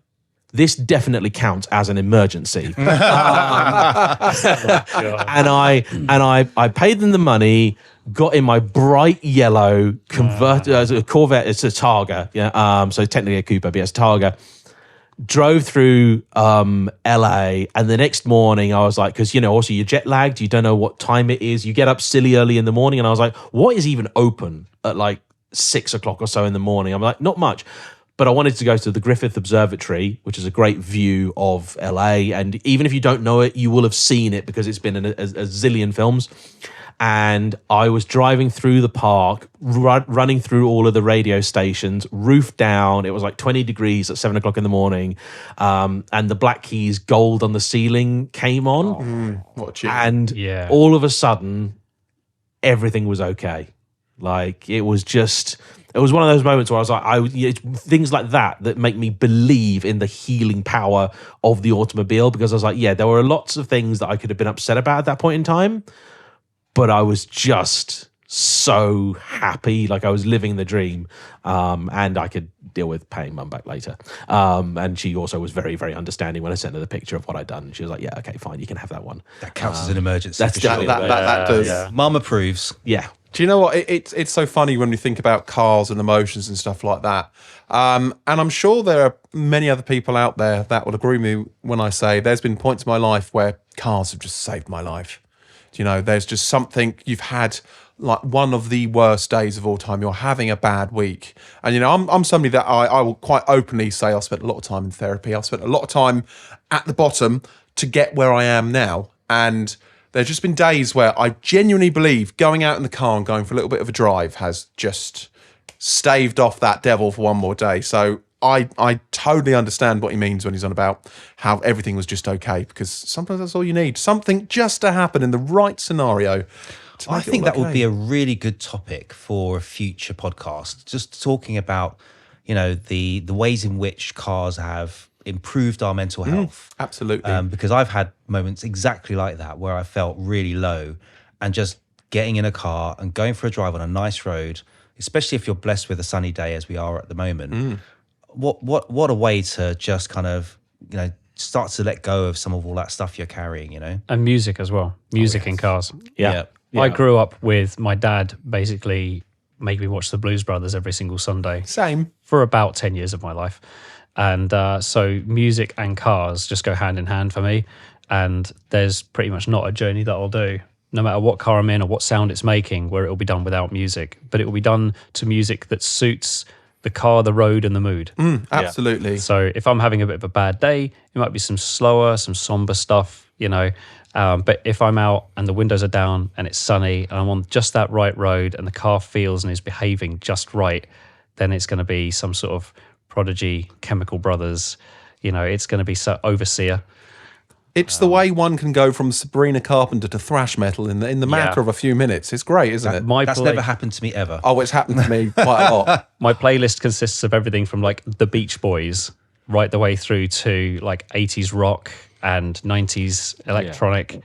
A: this definitely counts as an emergency. And I paid them the money, got in my bright yellow converted as a Corvette. It's a Targa, yeah. So technically a coupe, but it's a Targa. Drove through LA, and the next morning I was like, because also you're jet lagged, you don't know what time it is. You get up silly early in the morning, and I was like, what is even open at like 6 o'clock or so in the morning? I'm like, not much. But I wanted to go to the Griffith Observatory, which is a great view of LA. And even if you don't know it, you will have seen it because it's been in a zillion films. And I was driving through the park, running through all of the radio stations, roof down. It was like 20 degrees at 7 o'clock in the morning. And the Black Keys Gold on the ceiling came on. And all of a sudden, everything was okay. Like, it was one of those moments where I was like, things like that make me believe in the healing power of the automobile, because I was like, yeah, there were lots of things that I could have been upset about at that point in time, but I was just so happy, like I was living the dream, and I could deal with paying mum back later. And she also was very, very understanding when I sent her the picture of what I'd done. She was like, yeah, okay, fine, you can have that one.
D: That counts as an emergency.
A: That's
D: sure.
B: That does.
C: Yeah.
D: Mum approves.
A: Yeah.
B: Do you know what? It's so funny when we think about cars and emotions and stuff like that. And I'm sure there are many other people out there that will agree with me when I say there's been points in my life where cars have just saved my life. There's just something, you've had like one of the worst days of all time. You're having a bad week. And, I'm somebody that I will quite openly say I've spent a lot of time in therapy. I've spent a lot of time at the bottom to get where I am now. And there's just been days where I genuinely believe going out in the car and going for a little bit of a drive has just staved off that devil for one more day. So I totally understand what he means when he's on about how everything was just okay, because sometimes that's all you need. Something just to happen in the right scenario.
D: I think that would be a really good topic for a future podcast, just talking about, the ways in which cars have improved our mental health.
B: Absolutely.
D: Because I've had moments exactly like that where I felt really low, and just getting in a car and going for a drive on a nice road, especially if you're blessed with a sunny day as we are at the moment. What a way to just kind of, start to let go of some of all that stuff you're carrying,
C: And music as well. Music in cars.
D: Yeah.
C: I grew up with my dad basically making me watch the Blues Brothers every single Sunday.
B: Same.
C: For about 10 years of my life. And so music and cars just go hand in hand for me. And there's pretty much not a journey that I'll do, no matter what car I'm in or what sound it's making, where it will be done without music. But it will be done to music that suits the car, the road, and the mood.
B: Absolutely.
C: So if I'm having a bit of a bad day, it might be some slower, some somber stuff, but if I'm out and the windows are down and it's sunny and I'm on just that right road and the car feels and is behaving just right, then it's going to be some sort of Prodigy, Chemical Brothers, it's going to be Overseer.
B: It's the way one can go from Sabrina Carpenter to thrash metal in the matter of a few minutes. It's great, isn't it?
D: That's never happened to me ever.
B: Oh, it's happened to me quite a lot.
C: My playlist consists of everything from like the Beach Boys right the way through to like 80s rock and 90s electronic.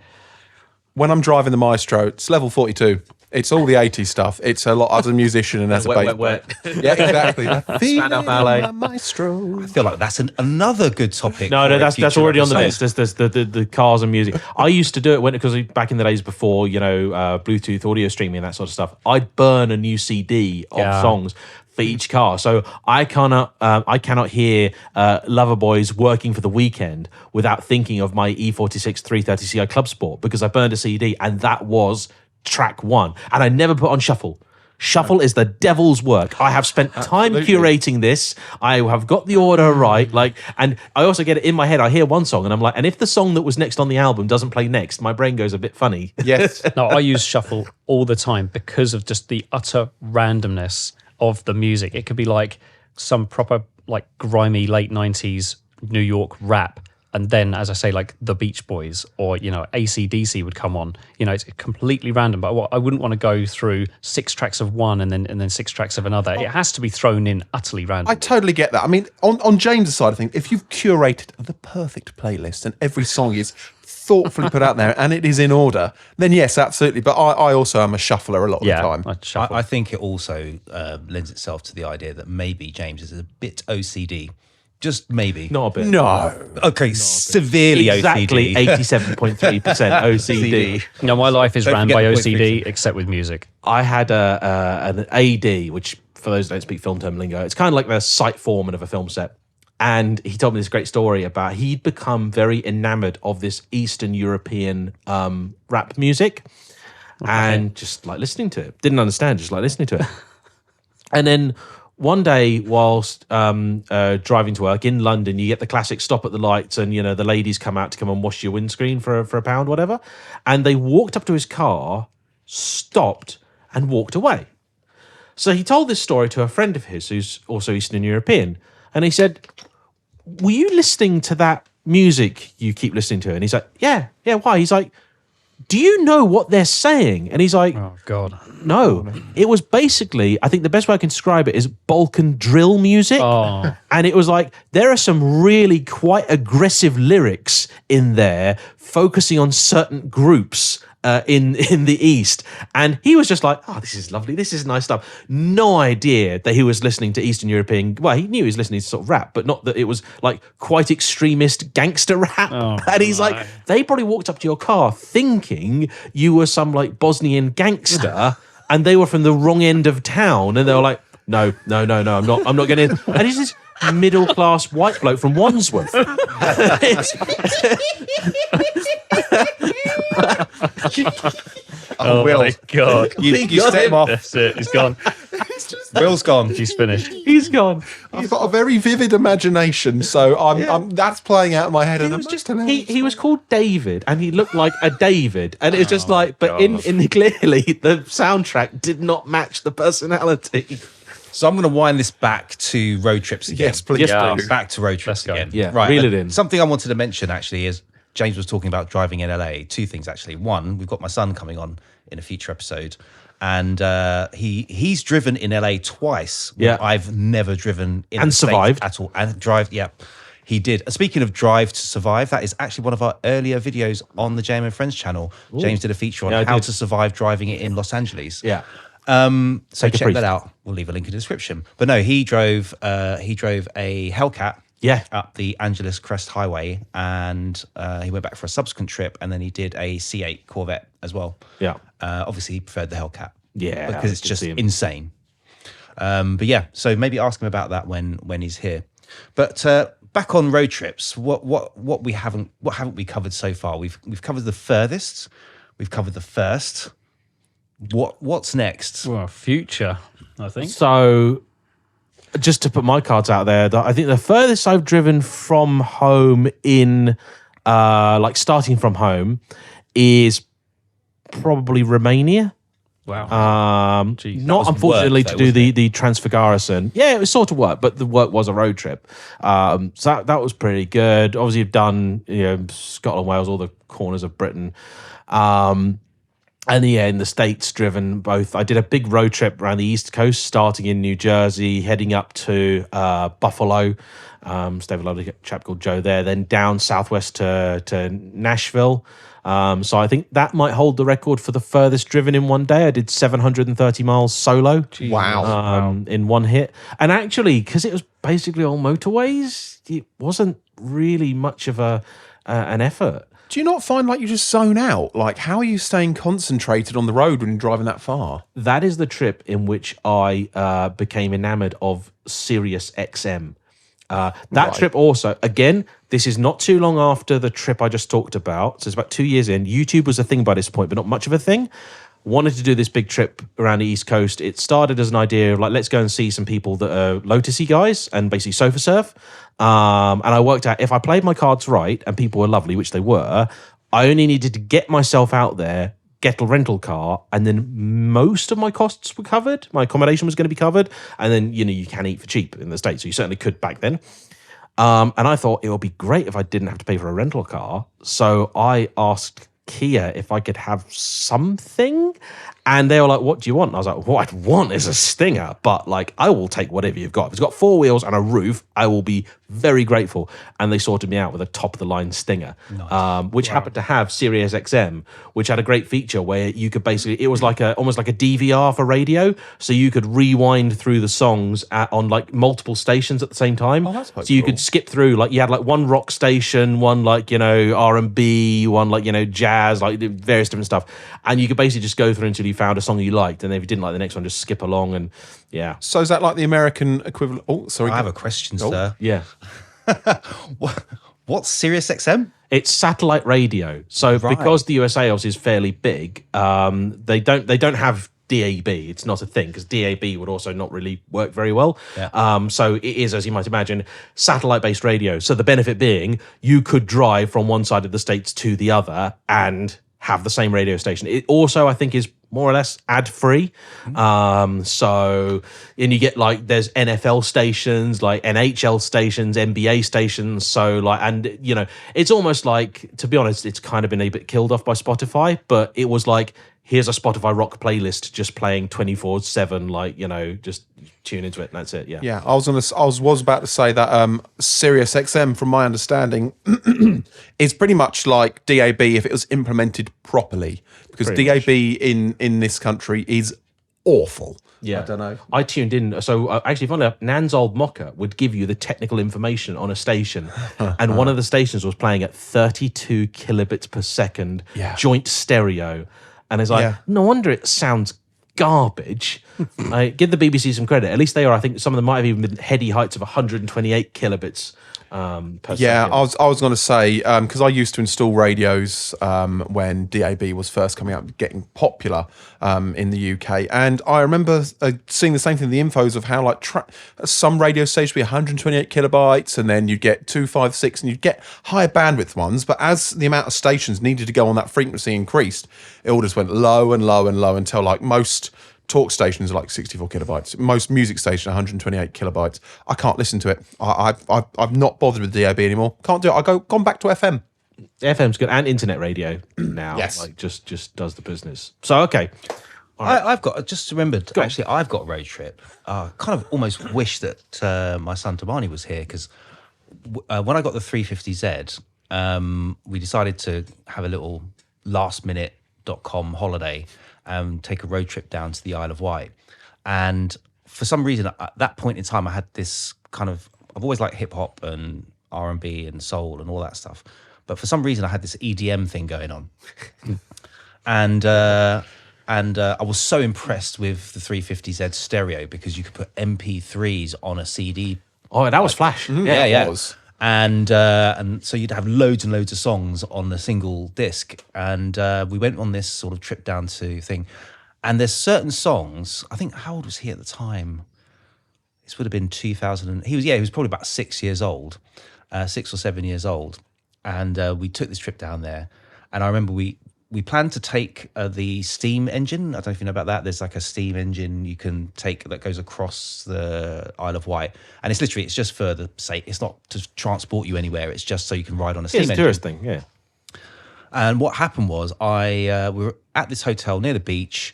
B: When I'm driving the Maestro, it's level 42. It's all the 80s stuff. It's a lot as a musician and as a bass.
A: Wet.
B: Yeah, exactly.
A: Spandau Ballet.
B: Maestro.
D: I feel like that's another good topic.
A: No, that's already on the list.
D: episode.
A: There's the cars and music. I used to do it because back in the days before, Bluetooth audio streaming and that sort of stuff, I'd burn a new CD of songs for each car. So I cannot hear Loverboys Working for the Weekend without thinking of my E46 330ci Club Sport, because I burned a CD and that was track one. And I never put on shuffle. Shuffle is the devil's work. I have spent time curating this. I have got the order right. And I also get it in my head. I hear one song and I'm like, and if the song that was next on the album doesn't play next, my brain goes a bit funny.
B: Yes.
C: No, I use shuffle all the time because of just the utter randomness of the music. It could be like some proper like grimy late 90s New York rap and then, as I say, like the Beach Boys or, AC/DC would come on. It's completely random. But I wouldn't want to go through 6 tracks of one and then 6 tracks of another. It has to be thrown in utterly random.
B: I totally get that. I mean, on James' side of things, if you've curated the perfect playlist and every song is thoughtfully put out there and it is in order, then yes, absolutely. But I also am a shuffler a lot of the time.
D: I think it also lends itself to the idea that maybe James is a bit OCD. Just maybe.
A: Not a bit.
B: No.
D: Okay, severely
A: exactly
D: OCD.
A: 87.3% OCD.
C: No, my life is ran by
D: forget the
C: OCD, except with music.
A: I had an AD, which for those who don't speak film term lingo, it's kind of like the site foreman of a film set. And he told me this great story about he'd become very enamored of this Eastern European rap music and just like listening to it. Didn't understand, just like listening to it. And then one day, whilst driving to work in London, you get the classic stop at the lights and, the ladies come out to come and wash your windscreen for a pound, whatever. And they walked up to his car, stopped and walked away. So he told this story to a friend of his who's also Eastern European. And he said, were you listening to that music you keep listening to? And he's like, yeah, why? He's like, do you know what they're saying? And he's like,
C: oh, God.
A: No. It was basically, I think the best way I can describe it is Balkan drill music.
C: Oh.
A: And it was like, there are some really quite aggressive lyrics in there focusing on certain groups in the East. And he was just like, oh, this is lovely. This is nice stuff. No idea that he was listening to Eastern European. Well, he knew he was listening to sort of rap, but not that it was like quite extremist gangster rap.
C: Oh,
A: and he's like, they probably walked up to your car thinking you were some like Bosnian gangster and they were from the wrong end of town. And they were like, no, I'm not getting in. And he's this middle-class white bloke from Wandsworth.
C: Oh,
D: Will.
C: my God.
D: You set him off.
C: That's it. He's gone.
D: Will's gone.
C: He's finished.
A: He's gone.
B: I've got a very vivid imagination, so I'm that's playing out in my head.
A: He was just he was called David, and he looked like a David, and it was just like, but in clearly the soundtrack did not match the personality.
D: So I'm going to wind this back to road trips again.
B: Yes, please.
A: Yes,
D: Back to road trips
C: Let's go.
D: again.
A: Yeah,
D: right.
A: reel it in.
D: Something I wanted to mention actually is James was talking about driving in LA. 2 things actually. One, we've got my son coming on in a future episode, and he's driven in LA twice.
A: Yeah,
D: I've never driven in
A: and
D: the States
A: survived
D: at all. And drive, yeah, he did. Speaking of Drive to Survive, that is actually one of our earlier videos on the JayEmm and Friends channel.
A: Ooh.
D: James did a feature on how to survive driving it in Los Angeles.
A: Yeah.
D: So check that out. We'll leave a link in the description. But no, he drove a Hellcat up the Angeles Crest Highway, and he went back for a subsequent trip, and then he did a C8 Corvette as well.
A: Yeah.
D: Obviously he preferred the Hellcat.
A: Yeah.
D: Because it's just insane. But yeah, so maybe ask him about that when he's here. But back on road trips, what haven't we covered so far? We've covered the furthest, we've covered the first. What's next?
C: Well, future, I think.
A: So, just to put my cards out there, I think the furthest I've driven from home in, like starting from home, is probably Romania.
C: Wow.
A: Not unfortunately
D: work,
A: to do the Transfiguration. Yeah, it was sort of work, but the work was a road trip. So that was pretty good. Obviously, you've done Scotland, Wales, all the corners of Britain. And yeah, in the States, driven both. I did a big road trip around the East Coast, starting in New Jersey, heading up to Buffalo. Stayed with a lovely chap called Joe there. Then down southwest to Nashville. So I think that might hold the record for the furthest driven in one day. I did 730 miles solo.
B: Wow.
A: In one hit. And actually, because it was basically all motorways, it wasn't really much of an effort.
B: Do you not find like you just zone out? Like, how are you staying concentrated on the road when you're driving that far?
A: That is the trip in which I became enamored of Sirius XM. That trip also, again, this is not too long after the trip I just talked about. So it's about 2 years in. YouTube was a thing by this point, but not much of a thing. Wanted to do this big trip around the East Coast. It started as an idea of like, let's go and see some people that are Lotusy guys and basically sofa surf. And I worked out if I played my cards right and people were lovely, which they were, I only needed to get myself out there, get a rental car, and then most of my costs were covered. My accommodation was going to be covered. And then, you can eat for cheap in the States. So you certainly could back then. And I thought it would be great if I didn't have to pay for a rental car. So I asked Kia if I could have something. And they were like, what do you want? And I was like, what I'd want is a Stinger, but like, I will take whatever you've got. If it's got 4 wheels and a roof, I will be very grateful. And they sorted me out with a top-of-the-line Stinger, which happened to have Sirius XM, which had a great feature where you could basically, it was like almost like a DVR for radio. So you could rewind through the songs on like multiple stations at the same time.
B: Oh, that's quite
A: so you
B: cool.
A: could skip through, like you had like one rock station, one like, R&B, one like, jazz, like various different stuff. And you could basically just go through until you found a song you liked, and if you didn't like the next one, just skip along. And
B: So is that like the American equivalent? Oh, sorry.
D: I have a question, sir.
A: yeah.
D: What's Sirius XM?
A: It's satellite radio. So because the USA obviously is fairly big, they don't have DAB. It's not a thing because DAB would also not really work very well.
D: Yeah.
A: So it is, as you might imagine, satellite-based radio. So the benefit being you could drive from one side of the States to the other and have the same radio station. It also, I think, is more or less ad-free. So, and you get like, there's NFL stations, like NHL stations, NBA stations. So like, and it's almost like, to be honest, it's kind of been a bit killed off by Spotify, but it was like, here's a Spotify rock playlist just playing 24/7, like, just tune into it and that's it.
B: Yeah, I was about to say that Sirius XM, from my understanding, is pretty much like DAB if it was implemented properly, because DAB in this country is awful.
A: Yeah,
B: I don't know.
A: I tuned in. So actually, funny enough, Nan's old mocker would give you the technical information on a station, and one of the stations was playing at 32 kilobits per second, joint stereo, and it's like, no wonder it sounds garbage. I give the BBC some credit. At least they are. I think some of them might have even been heady heights of 128 kilobits per second.
B: I was going to say, because I used to install radios when DAB was first coming out, getting popular in the UK, and I remember seeing the same thing in the infos of how like some radio stations would be 128 kilobytes, and then you'd get 256, and you'd get higher bandwidth ones, but as the amount of stations needed to go on that frequency increased, it all just went low and low and low until like most talk stations are like 64 kilobytes. Most music stations 128 kilobytes. I can't listen to it. I've not bothered with DAB anymore. Can't do it. Gone back to FM.
A: FM's good, and internet radio now.
B: Yes.
A: Like just does the business. So okay.
D: I've got just remembered. Actually, I've got a road trip. Kind of almost wish that my son Tamani was here, because when I got the 350Z, we decided to have a little lastminute.com holiday and take a road trip down to the Isle of Wight. And for some reason, at that point in time, I had this kind of, I've always liked hip hop and R&B and soul and all that stuff. But for some reason, I had this EDM thing going on. And I was so impressed with the 350Z stereo, because you could put MP3s on a CD.
A: Oh, that was flash.
D: Yeah.
B: It was.
D: And so you'd have loads and loads of songs on a single disc. And we went on this sort of trip down to thing. And there's certain songs, I think, how old was he at the time? This would have been 2000. He was probably about 6 years old, 6 or 7 years old. And we took this trip down there. And I remember we planned to take the steam engine. I don't know if you know about that. There's like a steam engine you can take that goes across the Isle of Wight. And it's just for the sake, it's not to transport you anywhere. It's just so you can ride on a steam engine.
A: It's a tourist thing, yeah.
D: And what happened was we were at this hotel near the beach.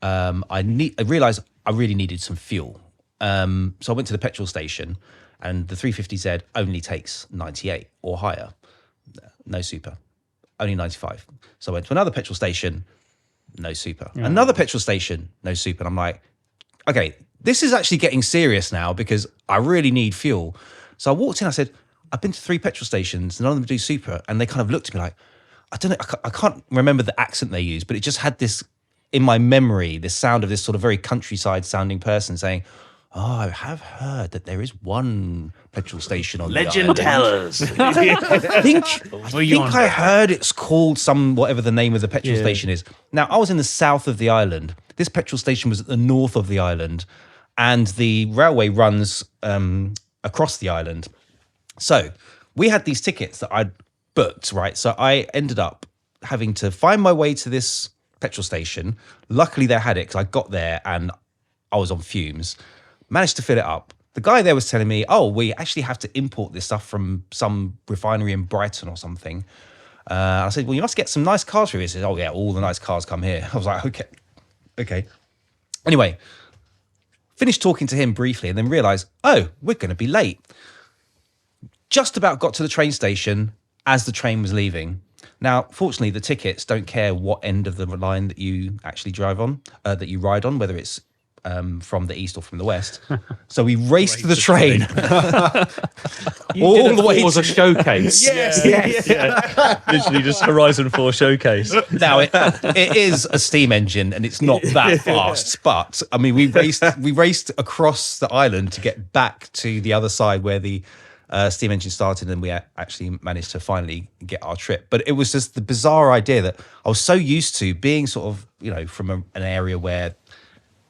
D: I realised I really needed some fuel. So I went to the petrol station, and the 350Z only takes 98 or higher. No super. Only 95. So I went to another petrol station, no super. Another petrol station, no super. And I'm like, okay, this is actually getting serious now, because I really need fuel. So I walked in, I said, I've been to 3 petrol stations, none of them do super. And they kind of looked at me like, I don't know, I can't remember the accent they used, but it just had this, in my memory, this sound of this sort of very countryside sounding person saying, oh, I have heard that there is one petrol station on
A: Legend
D: the island.
A: tellers.
D: I think I heard it's called whatever the name of the petrol station is. Now, I was in the south of the island. This petrol station was at the north of the island, and the railway runs across the island. So we had these tickets that I'd booked, right? So I ended up having to find my way to this petrol station. Luckily, they had it, because I got there and I was on fumes. Managed to fill it up, the guy there was telling me, oh, we actually have to import this stuff from some refinery in Brighton or something. I said, well, you must get some nice cars for you. He said, oh, yeah, all the nice cars come here. I was like, okay. Anyway, finished talking to him briefly and then realised, oh, we're going to be late. Just about got to the train station as the train was leaving. Now, fortunately, the tickets don't care what end of the line that you actually drive on, that you ride on, whether it's from the east or from the west. So we raced to the train.
A: All the way to a showcase.
C: Yes. Literally just Horizon 4 showcase.
D: Now it is a steam engine and it's not that fast, but I mean we raced across the island to get back to the other side where the steam engine started, and we actually managed to finally get our trip. But it was just the bizarre idea that I was so used to being sort of, from an area where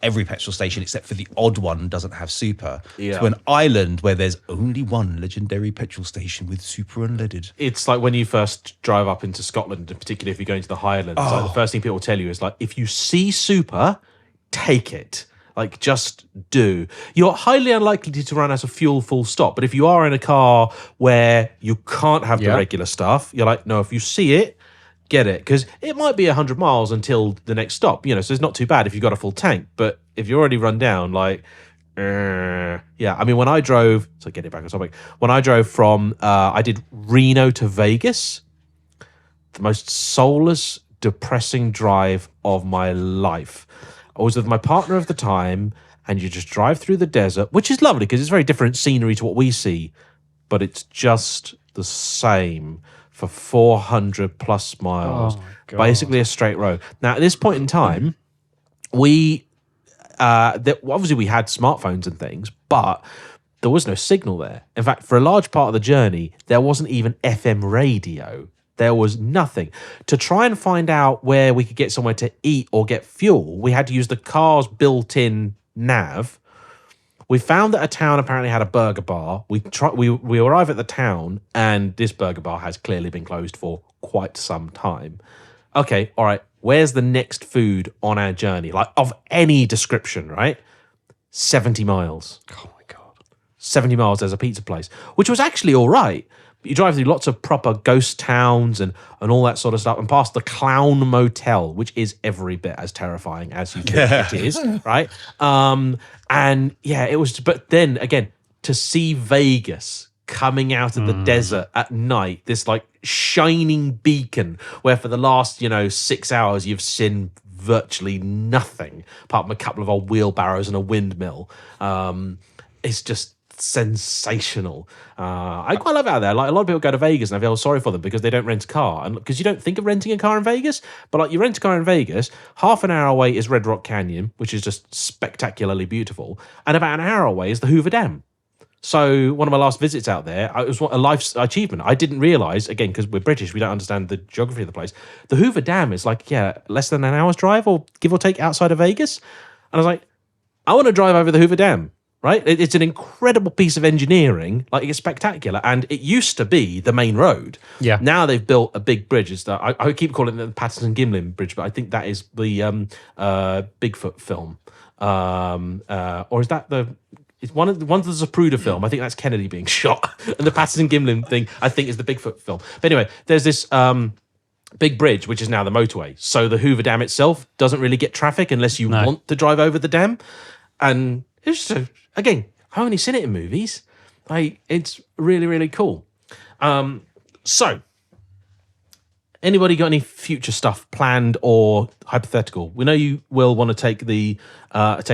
D: every petrol station except for the odd one doesn't have super, to an island where there's only one legendary petrol station with super unleaded.
A: It's like when you first drive up into Scotland, and particularly if you're going to the Highlands, like the first thing people tell you is like, if you see super, take it. Like, just do. You're highly unlikely to run out of fuel full stop. But if you are in a car where you can't have the regular stuff, you're like, no, if you see it, get it. Because it might be 100 miles until the next stop, so it's not too bad if you've got a full tank. But if you're already run down, like, I mean, when I drove, so get it back on topic. When I drove from, I did Reno to Vegas, the most soulless, depressing drive of my life. I was with my partner of the time, and you just drive through the desert, which is lovely because it's very different scenery to what we see, but it's just the same for 400 plus miles, basically a straight road. Now, at this point in time, obviously we had smartphones and things, but there was no signal there. In fact, for a large part of the journey, there wasn't even FM radio. There was nothing. To try and find out where we could get somewhere to eat or get fuel, we had to use the car's built-in nav. We found that a town apparently had a burger bar. We arrive at the town, and this burger bar has clearly been closed for quite some time. Okay, all right, where's the next food on our journey? Like, of any description, right? 70 miles.
C: Oh, my God.
A: 70 miles, there's a pizza place, which was actually all right. You drive through lots of proper ghost towns and all that sort of stuff, and past the Clown Motel, which is every bit as terrifying as you think it is, right? And yeah, it was. But then again, to see Vegas coming out of the desert at night, this like shining beacon, where for the last 6 hours you've seen virtually nothing apart from a couple of old wheelbarrows and a windmill. It's just sensational. I quite love it out there. Like, a lot of people go to Vegas and I feel sorry for them because they don't rent a car, and because you don't think of renting a car in Vegas, but like, you rent a car in Vegas, half an hour away is Red Rock Canyon, which is just spectacularly beautiful, and about an hour away is the Hoover Dam. So one of my last visits out there, it was a life achievement. I didn't realise, again, because we're British, we don't understand the geography of the place. The Hoover Dam is like, less than an hour's drive, or give or take, outside of Vegas. And I was like, I want to drive over the Hoover Dam. Right? It's an incredible piece of engineering. Like, it's spectacular. And it used to be the main road. Yeah. Now they've built a big bridge. It's I keep calling it the Patterson-Gimlin Bridge, but I think that is the Bigfoot film. Or is that it's one of the ones that's a Zapruder film. I think that's Kennedy being shot. And the Patterson-Gimlin thing, I think, is the Bigfoot film. But anyway, there's this big bridge, which is now the motorway. So the Hoover Dam itself doesn't really get traffic unless you want to drive over the dam. And it's just again, I've only seen it in movies. It's really, really cool. So, anybody got any future stuff planned or hypothetical? We know you will want to take a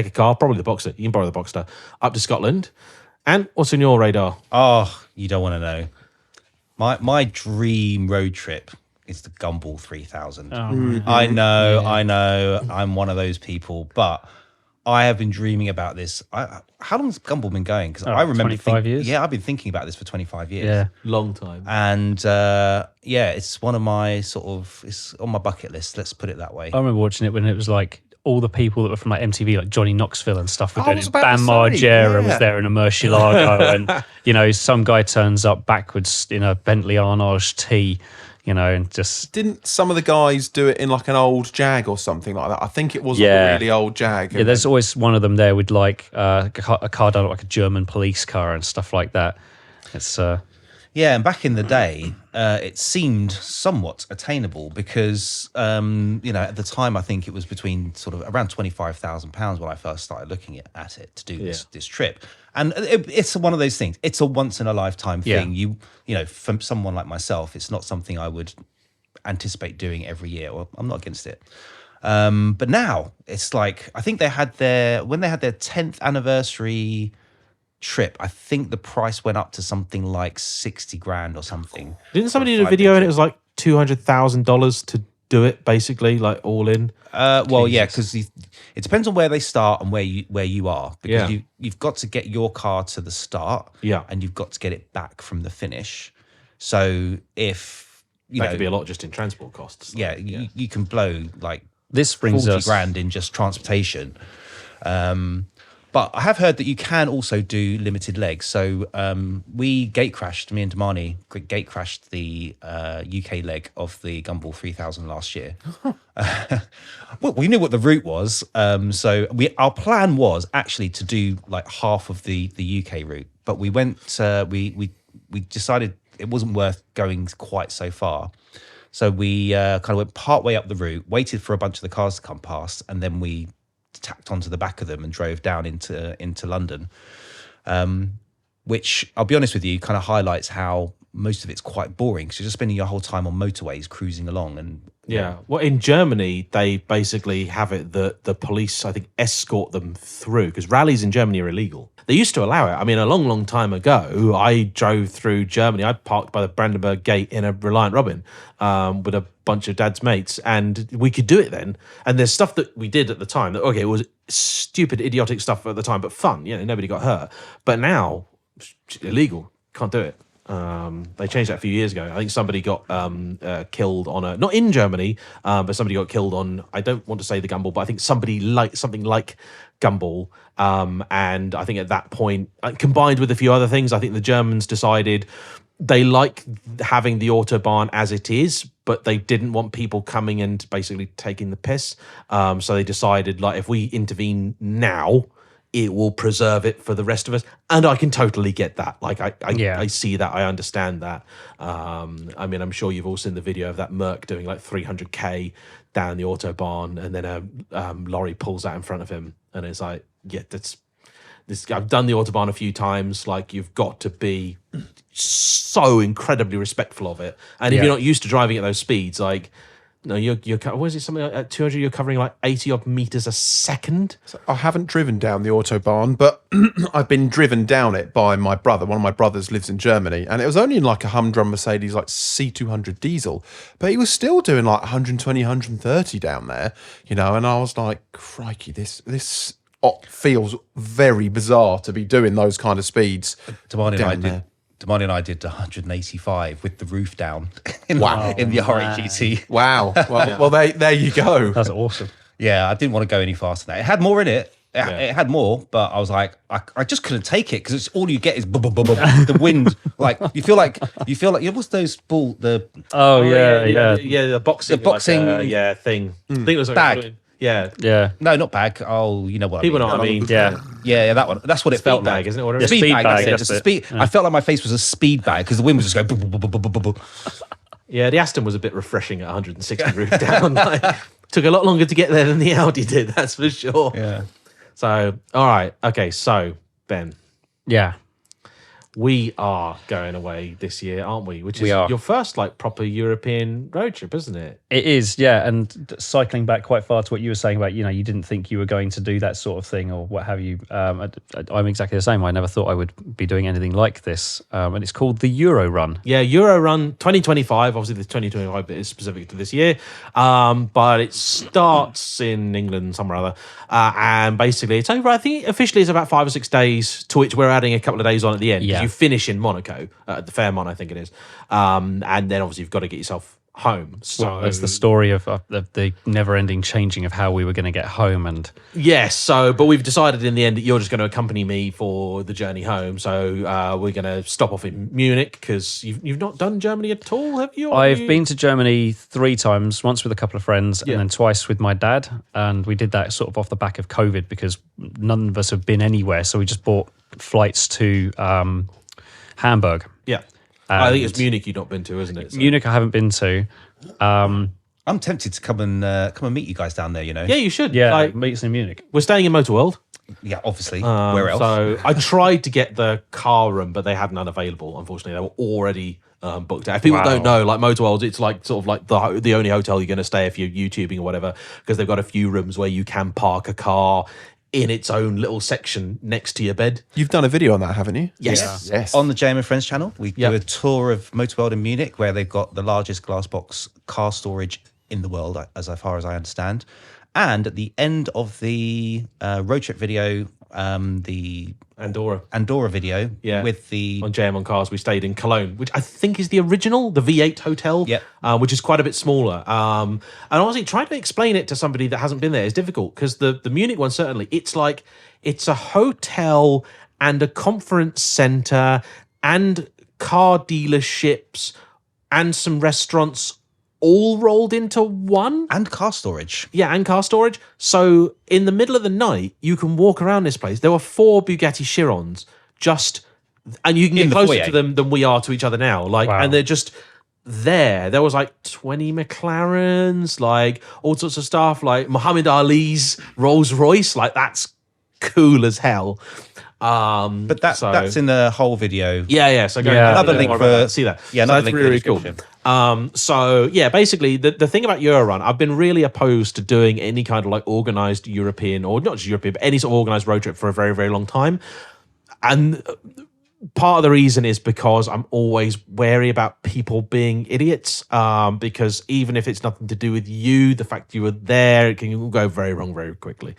A: car, probably the Boxster. You can borrow the Boxster up to Scotland. And what's on your radar?
D: Oh, you don't want to know. My dream road trip is the Gumball 3000. I know. I'm one of those people, but I have been dreaming about this. How long has Gumball been going? Because I remember
C: 25 years.
D: Yeah, I've been thinking about this for 25 years.
C: Yeah,
A: long time.
D: And it's one of my it's on my bucket list. Let's put it that way.
C: I remember watching it when it was like all the people that were from like MTV, like Johnny Knoxville and stuff, were doing it. Bam Margera was there in a Murcielago, and some guy turns up backwards in a Bentley Arnage T. you know, and just
B: Didn't some of the guys do it in like an old Jag or something like that? I think it was like a really old Jag.
C: Yeah, there's always one of them there with like a car done like a German police car and stuff like that. It's
D: Yeah, and back in the day, it seemed somewhat attainable because, at the time, I think it was between sort of around £25,000 when I first started looking at it to do this trip. And it's one of those things. It's a once in a lifetime thing. For someone like myself, it's not something I would anticipate doing every year. Well, I'm not against it. But now it's like, I think when they had their 10th anniversary trip, I think the price went up to something like 60 grand or something.
A: Didn't somebody do a video and it was like $200,000 to do it, basically, like all in?
D: Well, yeah, because it depends on where they start and where you are, because you've got to get your car to the start, and you've got to get it back from the finish. So if
A: that could be a lot just in transport costs.
D: You can blow like
C: this brings
D: 40 grand in just transportation. But I have heard that you can also do limited legs. So me and Damani gate crashed the UK leg of the Gumball 3000 last year. Well, we knew what the route was. So our plan was actually to do like half of the UK route. But we went, we decided it wasn't worth going quite so far. So we kind of went part way up the route, waited for a bunch of the cars to come past, and then we tacked onto the back of them and drove down into London, which I'll be honest with you, kind of highlights how most of it's quite boring. So you're just spending your whole time on motorways cruising along. And
A: well, in Germany they basically have it that the police, I think, escort them through, because rallies in Germany are illegal. They used to allow it. I mean, a long time ago, I drove through Germany. I parked by the Brandenburg Gate in a Reliant Robin with a bunch of Dad's mates, and we could do it then. And there's stuff that we did at the time that, okay, it was stupid, idiotic stuff at the time, but fun. Nobody got hurt. But now, illegal. Can't do it. They changed that a few years ago. I think somebody got killed on not in Germany, but somebody got killed on, I don't want to say the Gumball, but I think something like Gumball. And I think at that point, combined with a few other things, I think the Germans decided they like having the Autobahn as it is, but they didn't want people coming and basically taking the piss. So they decided, like, if we intervene now, it will preserve it for the rest of us. And I can totally get that. Like, I see that. I understand that. I mean, I'm sure you've all seen the video of that Merc doing like 300k down the Autobahn, and then a lorry pulls out in front of him. And it's like, I've done the Autobahn a few times. Like, you've got to be so incredibly respectful of it. And if you're not used to driving at those speeds, like, no, you're what is it, something like at 200, you're covering like 80 odd meters a second.
B: So I haven't driven down the Autobahn, but I've been driven down it by my brother. One of my brothers lives in Germany, and it was only in like a humdrum Mercedes, like C200 diesel, but he was still doing like 120, 130 down there, and I was like, crikey, this feels very bizarre to be doing those kind of speeds.
D: Damani and I did 185 with the roof down in the Yaris GT.
B: Wow. Well, there you go.
C: That's awesome.
D: Yeah, I didn't want to go any faster than that. It had more in it. It had more, but I was like, I just couldn't take it, because it's all you get is the wind. Like you feel like what's those the
A: boxing thing. I think it was like
D: bag.
A: Yeah.
D: No, not bag. Oh, you know what
A: People
D: I mean.
A: know what I mean.
D: Yeah, that one. That's what it felt
A: bag,
D: like.
A: Isn't it? What
D: The speed bag.
C: bag,
D: That's it. Just I felt like my face was a speed bag because the wind was just going.
A: Yeah, the Aston was a bit refreshing at 160 roof down. Like, took a lot longer to get there than the Audi did. That's for sure.
D: Yeah.
A: So, all right. Okay. So, Ben.
C: Yeah.
A: We are going away this year, aren't we? Which is your first like proper European road trip, isn't it?
C: It is, yeah. And cycling back quite far to what you were saying about, you didn't think you were going to do that sort of thing or what have you. I'm exactly the same. I never thought I would be doing anything like this. And it's called the Euro Run. Yeah, Euro Run 2025. Obviously, the 2025 bit is specific to this year. But it starts in England somewhere or other. And basically, it's over, I think officially it's about 5 or 6 days, to which we're adding a couple of days on at the end. Yeah.
A: You finish in Monaco, at the Fairmont, I think it is. And then obviously you've got to get yourself home. So
C: It's the story of the never-ending changing of how we were going to get home. And
A: yes, but we've decided in the end that you're just going to accompany me for the journey home. So we're going to stop off in Munich because you've not done Germany at all, have you?
C: I've been to Germany 3 times, once with a couple of friends and then twice with my dad. And we did that sort of off the back of COVID because none of us have been anywhere. So we just bought flights to Hamburg.
A: Yeah. I think it's Munich you've not been to, isn't it? So.
C: Munich I haven't been to.
D: I'm tempted to come and meet you guys down there.
A: Yeah, you should.
C: Yeah, meet us in Munich.
A: We're staying in Motor World.
D: Yeah, obviously. Where else?
A: So I tried to get the car room, but they had none available. Unfortunately, they were already booked out. If people don't know, like Motor World, it's like sort of like the only hotel you're going to stay if you're YouTubing or whatever, because they've got a few rooms where you can park a car in its own little section next to your bed.
B: You've done a video on that, haven't you?
A: Yes.
B: Yes.
D: On the JayEmm and Friends channel, we do a tour of Motor World in Munich, where they've got the largest glass box car storage in the world, as far as I understand. And at the end of the road trip video, the Andorra video, with the
A: on JayEmm on Cars, we stayed in Cologne, which I think is the original, the V8 hotel, which is quite a bit smaller. And honestly, trying to explain it to somebody that hasn't been there is difficult because the Munich one, certainly, it's a hotel and a conference center and car dealerships and some restaurants all rolled into one.
D: And car storage.
A: Yeah, and car storage. So in the middle of the night, you can walk around this place. There were 4 Bugatti Chirons and you can get closer to them than we are to each other now. And they're just there. There was 20 McLarens, all sorts of stuff, like Muhammad Ali's Rolls Royce. That's cool as hell.
D: But that's in the whole video.
A: Yeah. So go
D: another link for
A: see that.
D: Yeah,
A: so
D: another
A: that's
D: link
A: really
D: for
A: cool. So yeah, basically the thing about Eurorun, I've been really opposed to doing any kind of organized European, or not just European, but any sort of organized road trip for a very, very long time. And part of the reason is because I'm always wary about people being idiots, because even if it's nothing to do with you, the fact you were there, it can go very wrong very quickly.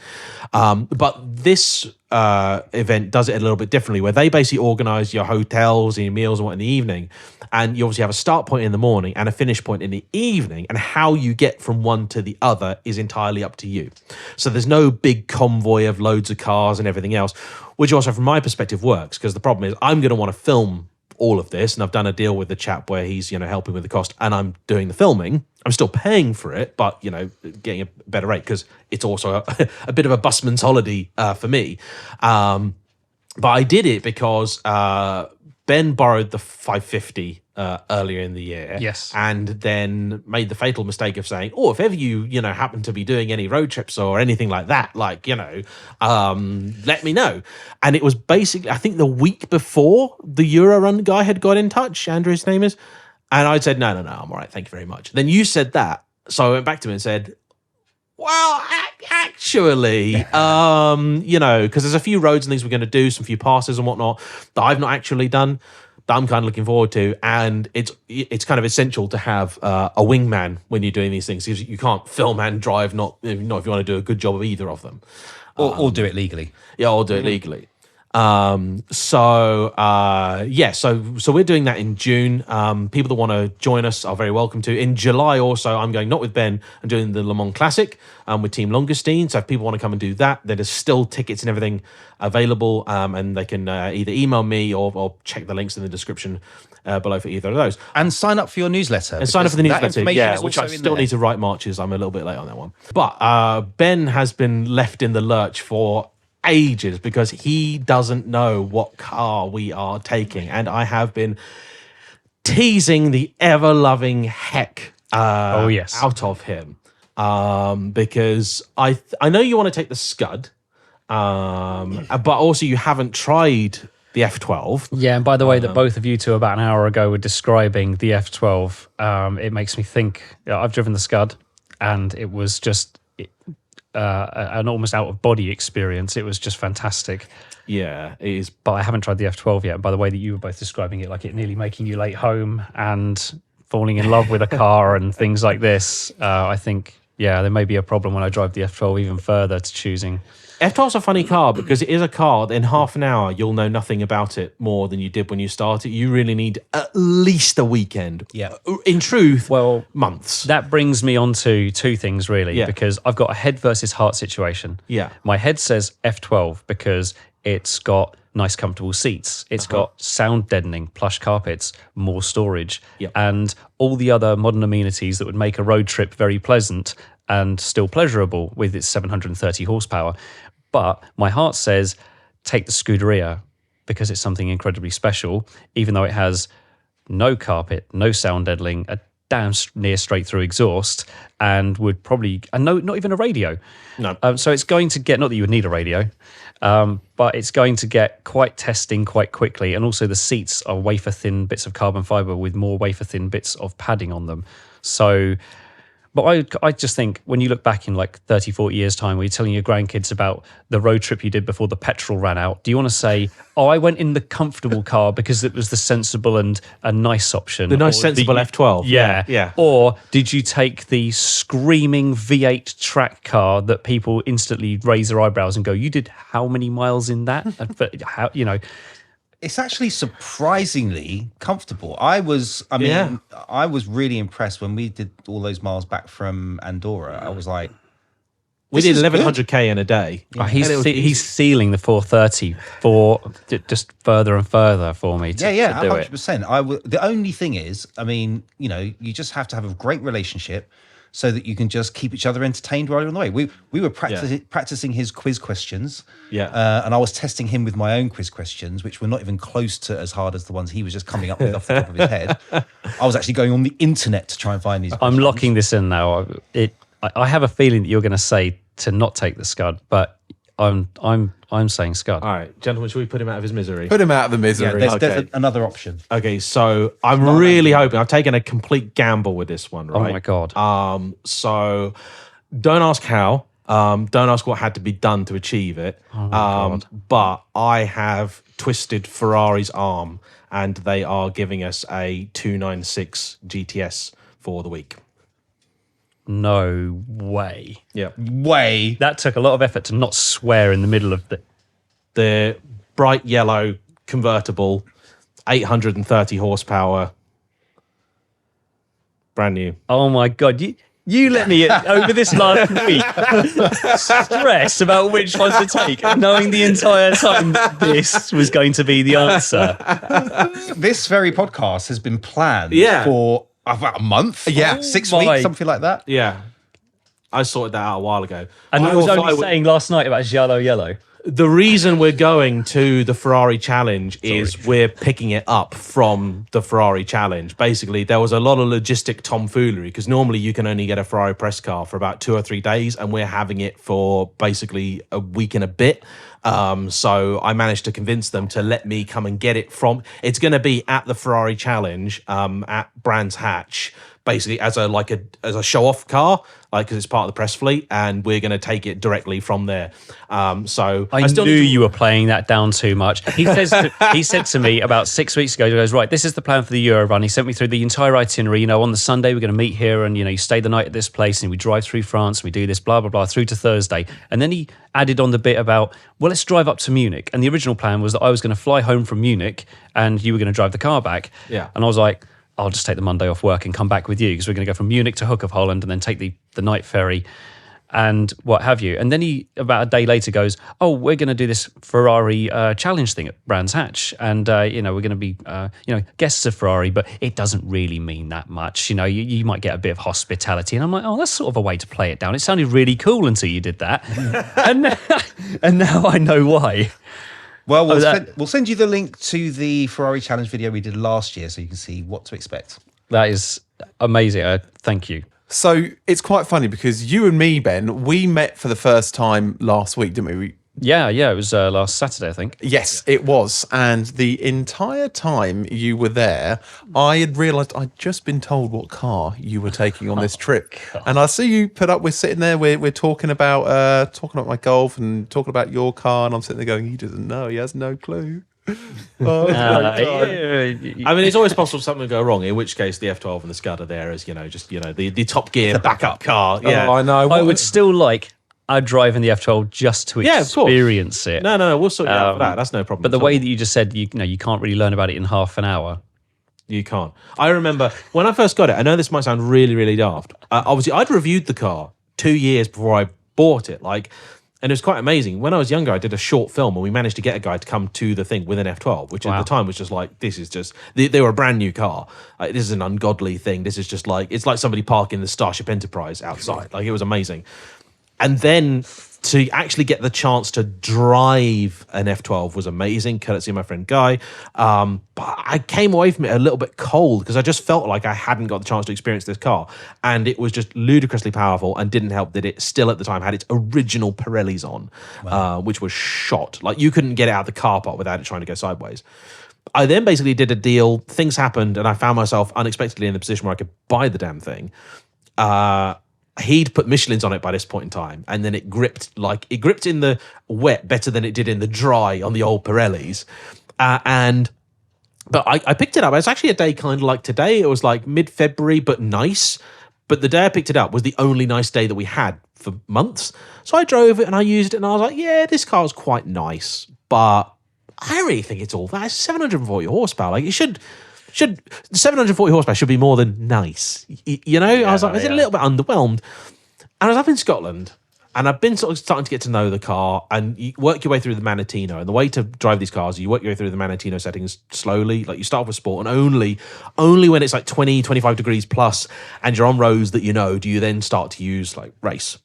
A: But this event does it a little bit differently, where they basically organize your hotels and your meals and what in the evening, and you obviously have a start point in the morning and a finish point in the evening, and how you get from one to the other is entirely up to you. So there's no big convoy of loads of cars and everything else, which also from my perspective works, because the problem is I'm going to want to film all of this, and I've done a deal with the chap where he's helping with the cost and I'm doing the filming. I'm still paying for it, but getting a better rate, because it's also a bit of a busman's holiday for me. But I did it because Ben borrowed the 550 earlier in the year.
C: Yes.
A: And then made the fatal mistake of saying, if ever you happen to be doing any road trips or anything like that, let me know. And it was basically, I think the week before the Eurorun guy had got in touch, Andrew, his name is, and I said, no, I'm all right, thank you very much. Then you said that. So I went back to him and said, well, actually, because there's a few roads and things we're going to do, some few passes and whatnot that I've not actually done, that I'm kind of looking forward to, and it's kind of essential to have a wingman when you're doing these things, because you can't film and drive, not if you want to do a good job of either of them,
D: or do it legally.
A: Yeah, or do it legally. So we're doing that in June. People that want to join us are very welcome to. In July also, I'm going, not with Ben, I'm doing the Le Mans Classic with Team Longestine. So if people want to come and do that, there's still tickets and everything available, and they can either email me or check the links in the description below for either of those.
D: And sign up for your newsletter.
A: And sign up for the newsletter, which I still need to write Marches. I'm a little bit late on that one. But Ben has been left in the lurch for ages because he doesn't know what car we are taking, and I have been teasing the ever-loving heck out of him, because I know you want to take the Scud, but also you haven't tried the F12.
C: Yeah, and by the way, that both of you two about an hour ago were describing the F12, it makes me think, I've driven the Scud, and it was just an almost out-of-body experience. It was just fantastic.
A: Yeah, it is.
C: But I haven't tried the F12 yet. By the way that you were both describing it, like it nearly making you late home and falling in love with a car and things like this, I think, there may be a problem when I drive the F12 even further to choosing
A: F12's a funny car because it is a car that in half an hour you'll know nothing about it more than you did when you started. You really need at least a weekend.
D: Yeah.
A: In truth,
C: Well,
A: months.
C: That brings me on to two things, really,
A: Yeah.
C: because I've got a head versus heart situation.
A: Yeah.
C: My head says F12 because it's got nice, comfortable seats. It's got sound deadening, plush carpets, more storage,
A: Yep.
C: and all the other modern amenities that would make a road trip very pleasant and still pleasurable with its 730 horsepower. But my heart says take the Scuderia because it's something incredibly special, even though it has no carpet, no sound deadening, a damn near straight through exhaust, and would probably, and no, not even a radio.
A: No.
C: So it's going to get, not that you would need a radio, but it's going to get quite testing quite quickly. And also the seats are wafer thin bits of carbon fiber with more wafer thin bits of padding on them. So, but I just think when you look back in like 30, 40 years time, where you're telling your grandkids about the road trip you did before the petrol ran out, do you want to say, oh, I went in the comfortable car because it was the sensible and a nice option?
A: The nice,
C: or
A: sensible F12.
C: Yeah.
A: Yeah.
C: Or did you take the screaming V8 track car that people instantly raise their eyebrows and go, you did how many miles in that? But how, you know,
D: It's actually surprisingly comfortable. I was really impressed when we did all those miles back from Andorra. I was like,
A: We did
D: is
A: 1100k in a day.
C: he's sealing the 430 for just further and further for me to do it.
D: 100%. The only thing is, I mean, you know, you just have to have a great relationship so that you can just keep each other entertained while you're on the way. We were practicing his quiz questions.
A: Yeah.
D: And I was testing him with my own quiz questions, which were not even close to as hard as the ones he was just coming up with off the top of his head. I was actually going on the internet to try and find these questions.
C: I'm locking this in now. I have a feeling that you're going to say to not take the Scud, but I'm saying Scud.
A: All right, gentlemen, should we put him out of his misery?
B: Put him out of the misery.
D: Yeah, there's another option.
A: Okay, so I'm really hoping, I've taken a complete gamble with this one, right?
C: Oh my God.
A: So don't ask how. Don't ask what had to be done to achieve it. But I have twisted Ferrari's arm, and they are giving us a 296 GTS for the week.
C: No way.
A: Yeah.
D: Way.
C: That took a lot of effort to not swear in the middle of
A: the bright yellow convertible, 830 horsepower, brand new.
C: Oh my God. You let me, over this last week, stress about which one to take, knowing the entire time that this was going to be the answer.
D: This very podcast has been planned for about a month.
B: Yeah.
D: 6 weeks, something like that.
A: Yeah. I sorted that out a while ago.
C: And I was only saying last night about yellow.
A: The reason we're going to the Ferrari Challenge is we're picking it up from the Ferrari Challenge. Basically, there was a lot of logistic tomfoolery because normally you can only get a Ferrari press car for about 2 or 3 days, and we're having it for basically a week and a bit. So I managed to convince them to let me come and get it from. It's going to be at the Ferrari Challenge at Brands Hatch, basically as a show off car, like because it's part of the press fleet, and we're going to take it directly from there. So
C: I knew you were playing that down too much. He said to me about 6 weeks ago, he goes, right, this is the plan for the Euro run. He sent me through the entire itinerary. You know, on the Sunday we're going to meet here, and you stay the night at this place, and we drive through France, and we do this, blah blah blah, through to Thursday. And then he added on the bit about, well, let's drive up to Munich. And the original plan was that I was going to fly home from Munich, and you were going to drive the car back.
A: Yeah.
C: And I was like, I'll just take the Monday off work and come back with you because we're going to go from Munich to Hook of Holland and then take the night ferry and what have you. And then he, about a day later, goes, oh, we're going to do this Ferrari challenge thing at Brands Hatch. And, we're going to be, guests of Ferrari, but it doesn't really mean that much. You might get a bit of hospitality. And I'm like, oh, that's sort of a way to play it down. It sounded really cool until you did that. and now I know why.
D: Well, we'll send you the link to the Ferrari Challenge video we did last year so you can see what to expect.
C: That is amazing. Thank you.
B: So it's quite funny because you and me, Ben, we met for the first time last week, didn't we?
C: Yeah, it was last Saturday, I think.
B: Yes, it was. And the entire time you were there, I had realised I'd just been told what car you were taking on this trip. And I see you put up, we're sitting there, we're talking about my Golf and talking about your car, and I'm sitting there going, he doesn't know, he has no clue.
A: I mean, it's always possible something to go wrong, in which case the F12 and the Scud are there as, the Top Gear backup car. Yeah,
B: I know.
C: I would still like I'd drive in the F12 just to experience it.
A: No, we'll sort you out for that. That's no problem.
C: But the way that you just said, you can't really learn about it in half an hour.
A: You can't. I remember when I first got it, I know this might sound really, really daft. Obviously, I'd reviewed the car 2 years before I bought it. And it was quite amazing. When I was younger, I did a short film and we managed to get a guy to come to the thing with an F12, which at the time was just like, this is just, they were a brand new car. This is an ungodly thing. This is just like, it's like somebody parking the Starship Enterprise outside. Like, it was amazing. And then to actually get the chance to drive an F12 was amazing, courtesy of my friend Guy. But I came away from it a little bit cold because I just felt like I hadn't got the chance to experience this car. And it was just ludicrously powerful, and didn't help that it still at the time had its original Pirellis on, which was shot. Like, you couldn't get it out of the car park without it trying to go sideways. I then basically did a deal. Things happened, and I found myself unexpectedly in the position where I could buy the damn thing. He'd put Michelins on it by this point in time, and then it gripped in the wet better than it did in the dry on the old Pirellis. But I picked it up. It's actually a day kind of like today. It was like mid-February, but nice. But the day I picked it up was the only nice day that we had for months. So I drove it and I used it, and I was like, yeah, this car's quite nice, but I don't really think it's all that. It's 740 horsepower. Like, it should 740 horsepower should be more than nice. You know, I was like, I was a little bit underwhelmed. And I was up in Scotland, and I've been sort of starting to get to know the car, and you work your way through the Manatino. And the way to drive these cars, you work your way through the Manatino settings slowly. Like, you start off with sport, and only when it's like 20, 25 degrees plus, and you're on roads that you know, do you then start to use like race.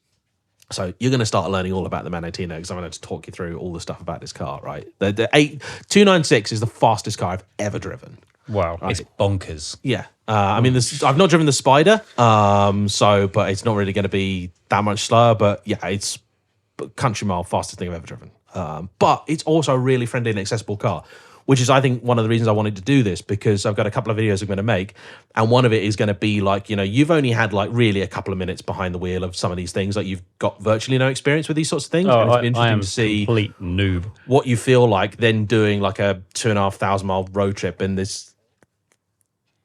A: So you're going to start learning all about the Manatino, because I'm going to talk you through all the stuff about this car, right? The 296 is the fastest car I've ever driven.
C: Wow.
D: It's bonkers.
A: Yeah. I mean, I've not driven the Spider, but it's not really going to be that much slower. But yeah, it's country mile fastest thing I've ever driven. But it's also a really friendly and accessible car, which is, I think, one of the reasons I wanted to do this, because I've got a couple of videos I'm going to make, and one of it is going to be like, you know, you've only had like really a couple of minutes behind the wheel of some of these things. Like, you've got virtually no experience with these sorts of things.
C: Oh,
A: and it's been interesting
C: I am
A: to see
C: complete noob.
A: what you feel like then doing like a 2,500 mile road trip in this.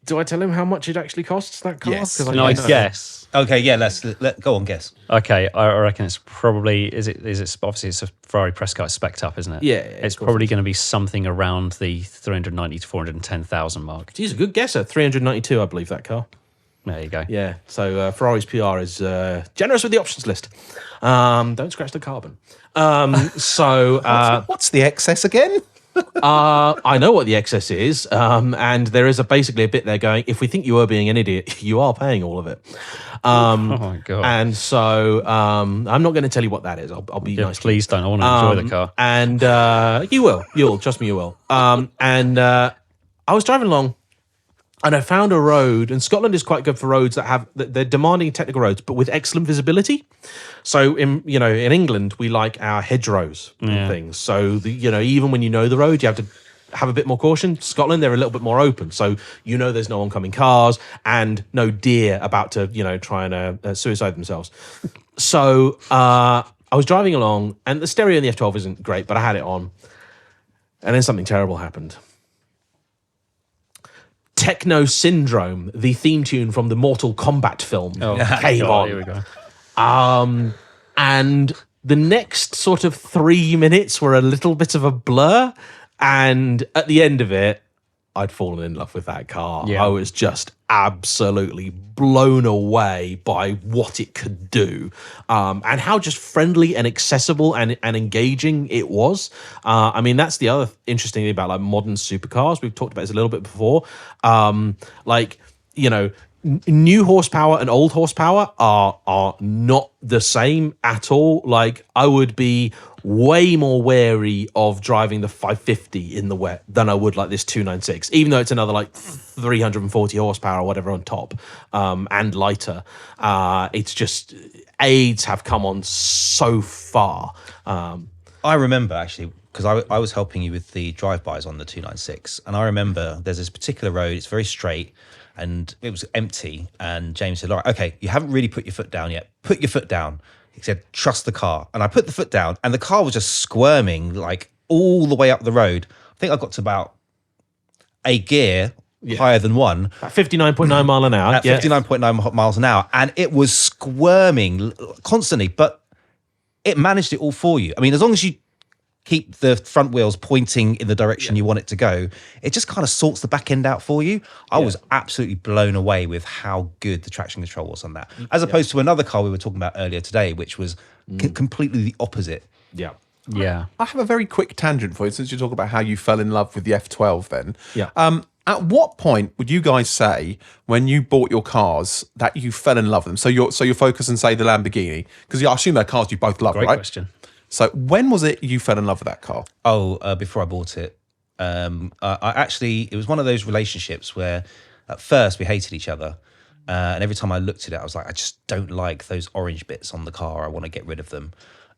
A: Do I tell him how much it actually costs, that car?
B: Yes.
C: I guess.
D: Okay, yeah, let's go on, guess.
C: Okay, I reckon it's probably is it obviously it's a Ferrari press car spec'd up, isn't it?
A: Yeah,
C: it's probably going to be something around the 390 to 410,000 mark.
A: Geez, a good guesser. 392, I believe, that car.
C: There you go.
A: Yeah, so Ferrari's PR is generous with the options list. Don't scratch the carbon.
B: What's the excess again?
A: I know what the excess is, and there is basically a bit there going, if we think you are being an idiot, you are paying all of it.
C: Oh my God.
A: And so I'm not going to tell you what that is. I'll be nice.
C: Please don't. I want to enjoy the car.
A: And you will. You'll. Trust me, you will. I was driving along, and I found a road, and Scotland is quite good for roads they're demanding technical roads, but with excellent visibility. So in England, we like our hedgerows and things. So even when you know the road, you have to have a bit more caution. Scotland, they're a little bit more open. So there's no oncoming cars and no deer about to try and suicide themselves. So I was driving along, and the stereo in the F12 isn't great, but I had it on, and then something terrible happened. Techno Syndrome, the theme tune from the Mortal Kombat film, came on.
C: Here we go.
A: And the next sort of 3 minutes were a little bit of a blur. And at the end of it, I'd fallen in love with that car.
C: Yeah.
A: I was just absolutely blown away by what it could do, and how just friendly and accessible and engaging it was. I mean, that's the other interesting thing about like modern supercars. We've talked about this a little bit before. New horsepower and old horsepower are not the same at all. Like, I would be way more wary of driving the 550 in the wet than I would like this 296, even though it's another like 340 horsepower or whatever on top, and lighter. It's just, aids have come on so far.
D: I remember actually, because I was helping you with the drive-bys on the 296, and I remember there's this particular road, it's very straight, and it was empty, and James said, all right, okay, you haven't really put your foot down yet. Put your foot down. He said, trust the car. And I put the foot down, and the car was just squirming like all the way up the road. I think I got to about a gear higher than one.
A: At 59.9 mile an hour.
D: At 59.9 miles an hour. And it was squirming constantly. But it managed it all for you. I mean, as long as you keep the front wheels pointing in the direction you want it to go, it just kind of sorts the back end out for you. I was absolutely blown away with how good the traction control was on that, as opposed to another car we were talking about earlier today, which was completely the opposite.
A: Yeah.
C: Yeah.
B: I have a very quick tangent for you, since you talk about how you fell in love with the F12 then.
A: Yeah.
B: At what point would you guys say, when you bought your cars, that you fell in love with them? So you're focused on, say, the Lamborghini, because I assume they're cars you both love,
C: Great
B: right?
C: question.
B: So when was it you fell in love with that car?
D: Before I bought it. I actually, it was one of those relationships where at first we hated each other. And every time I looked at it, I was like, I just don't like those orange bits on the car. I want to get rid of them.